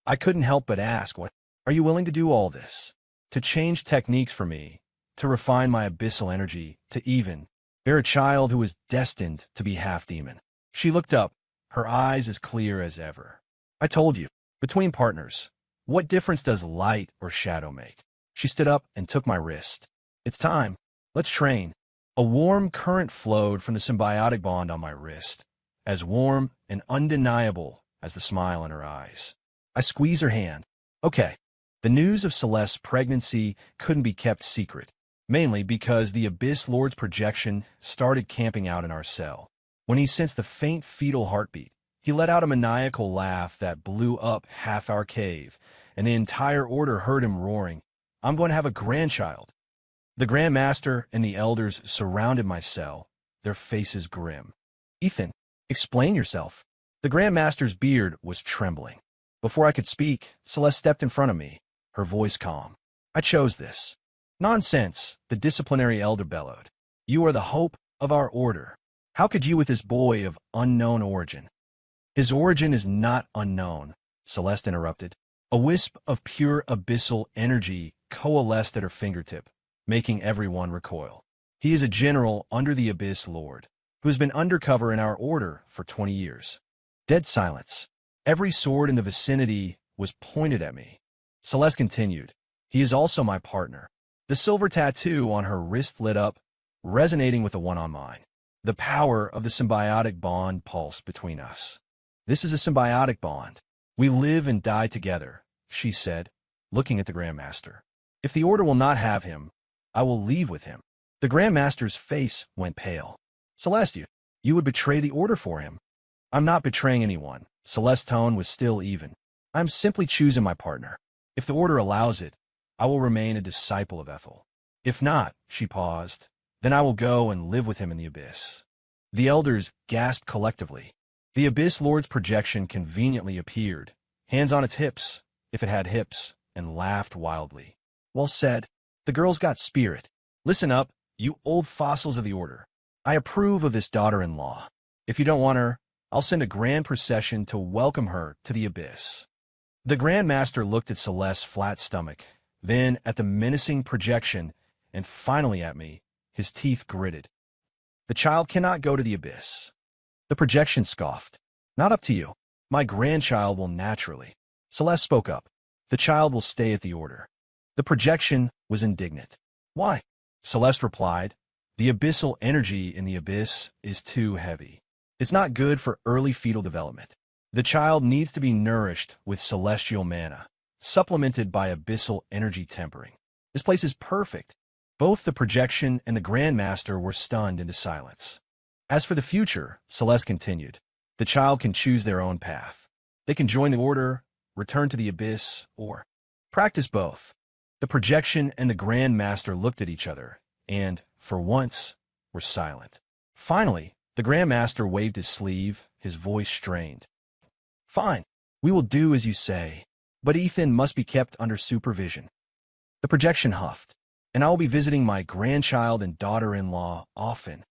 I couldn't help but ask, what are you willing to do all this? To change techniques for me, to refine my abyssal energy, to even bear a child who is destined to be half-demon." She looked up, her eyes as clear as ever. "I told you, between partners, what difference does light or shadow make?" She stood up and took my wrist. "It's time. Let's train." A warm current flowed from the symbiotic bond on my wrist, as warm and undeniable as the smile in her eyes. I squeezed her hand. "Okay." The news of Celeste's pregnancy couldn't be kept secret, mainly because the Abyss Lord's projection started camping out in our cell. When he sensed the faint fetal heartbeat, he let out a maniacal laugh that blew up half our cave, and the entire order heard him roaring, "I'm going to have a grandchild." The Grand Master and the elders surrounded my cell, their faces grim. "Ethan, explain yourself." The Grand Master's beard was trembling. Before I could speak, Celeste stepped in front of me, her voice calm. "I chose this." "Nonsense," the disciplinary elder bellowed. "You are the hope of our order. How could you with this boy of unknown origin?" "His origin is not unknown," Celeste interrupted. A wisp of pure abyssal energy coalesced at her fingertip, making everyone recoil. "He is a general under the Abyss Lord, who has been undercover in our order for 20 years. Dead silence. Every sword in the vicinity was pointed at me. Celeste continued, "He is also my partner." The silver tattoo on her wrist lit up, resonating with the one on mine. The power of the symbiotic bond pulsed between us. "This is a symbiotic bond. We live and die together," she said, looking at the Grand Master. "If the Order will not have him, I will leave with him." The Grand Master's face went pale. "Celeste, you would betray the Order for him." "I'm not betraying anyone." Celeste's tone was still even. "I'm simply choosing my partner. If the Order allows it, I will remain a disciple of Ethel. If not," she paused, "then I will go and live with him in the Abyss." The elders gasped collectively. The Abyss Lord's projection conveniently appeared, hands on its hips, if it had hips, and laughed wildly. "Well said. The girl's got spirit. Listen up, you old fossils of the Order. I approve of this daughter-in-law. If you don't want her, I'll send a grand procession to welcome her to the Abyss." The Grand Master looked at Celeste's flat stomach, then at the menacing projection, and finally at me, his teeth gritted. "The child cannot go to the Abyss." The projection scoffed. "Not up to you. My grandchild will naturally." Celeste spoke up. "The child will stay at the Order." The projection was indignant. "Why?" Celeste replied, "The abyssal energy in the Abyss is too heavy. It's not good for early fetal development. The child needs to be nourished with celestial mana, supplemented by abyssal energy tempering. This place is perfect." Both the projection and the Grand Master were stunned into silence. "As for the future," Celeste continued, "the child can choose their own path. They can join the Order, return to the Abyss, or practice both." The projection and the Grand Master looked at each other, and, for once, were silent. Finally, the Grand Master waved his sleeve, his voice strained. "Fine, we will do as you say, but Ethan must be kept under supervision." The projection huffed. and I will be visiting my grandchild and daughter-in-law often.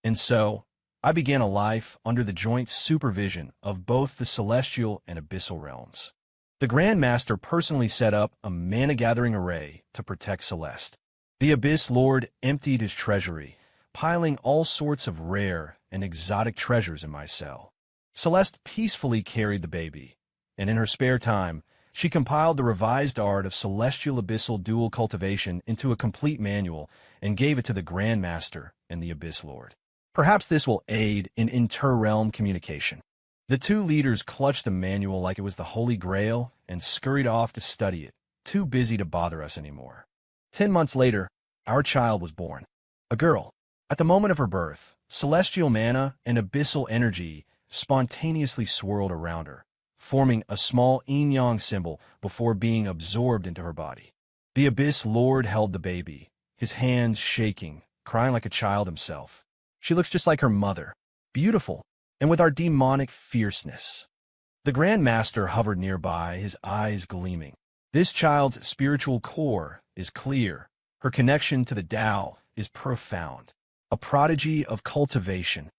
And so, I began a life under the joint supervision of both the celestial and abyssal realms. The Grand Master personally set up a mana-gathering array to protect Celeste. The Abyss Lord emptied his treasury, piling all sorts of rare and exotic treasures in my cell. Celeste peacefully carried the baby, and in her spare time, she compiled the revised art of celestial abyssal dual cultivation into a complete manual and gave it to the Grand Master and the Abyss Lord. Perhaps this will aid in inter-realm communication. The two leaders clutched the manual like it was the Holy Grail and scurried off to study it, too busy to bother us anymore. 10 months later, our child was born. A girl. At the moment of her birth, celestial mana and abyssal energy spontaneously swirled around her, forming a small yin-yang symbol before being absorbed into her body. The Abyss Lord held the baby, his hands shaking, crying like a child himself. She looks just like her mother, beautiful, and with our demonic fierceness. The Grand Master hovered nearby, his eyes gleaming. This child's spiritual core is clear. Her connection to the Tao is profound, a prodigy of cultivation.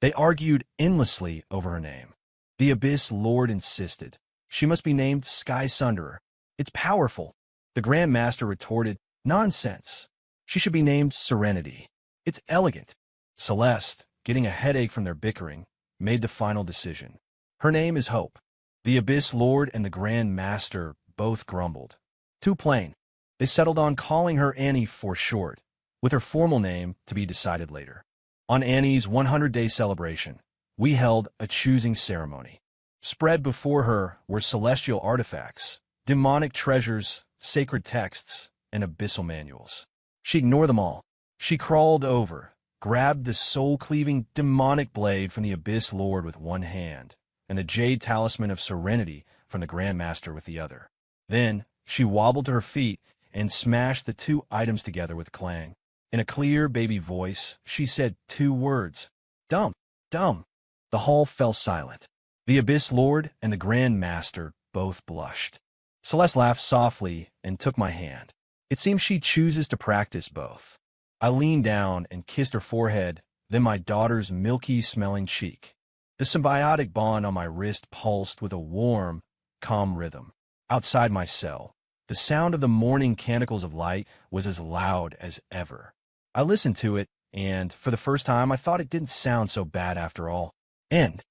They argued endlessly over her name. The Abyss Lord insisted. She must be named Sky Sunderer. It's powerful. The Grand Master retorted, nonsense. She should be named Serenity. It's elegant. Celeste, getting a headache from their bickering, made the final decision. Her name is Hope. The Abyss Lord and the Grand Master both grumbled. Too plain. They settled on calling her Annie for short, with her formal name to be decided later. On Annie's 100-day celebration, we held a choosing ceremony. Spread before her were celestial artifacts, demonic treasures, sacred texts, and abyssal manuals. She ignored them all. She crawled over, grabbed the soul-cleaving demonic blade from the Abyss Lord with one hand, and the jade talisman of Serenity from the Grand Master with the other. Then, she wobbled to her feet and smashed the two items together with clang. In a clear baby voice, she said 2 words. Dumb, dumb. The hall fell silent. The Abyss Lord and the Grand Master both blushed. Celeste laughed softly and took my hand. It seems she chooses to practice both. I leaned down and kissed her forehead, then my daughter's milky-smelling cheek. The symbiotic bond on my wrist pulsed with a warm, calm rhythm. Outside my cell, the sound of the morning canticles of light was as loud as ever. I listened to it, and for the first time I thought it didn't sound so bad after all. End.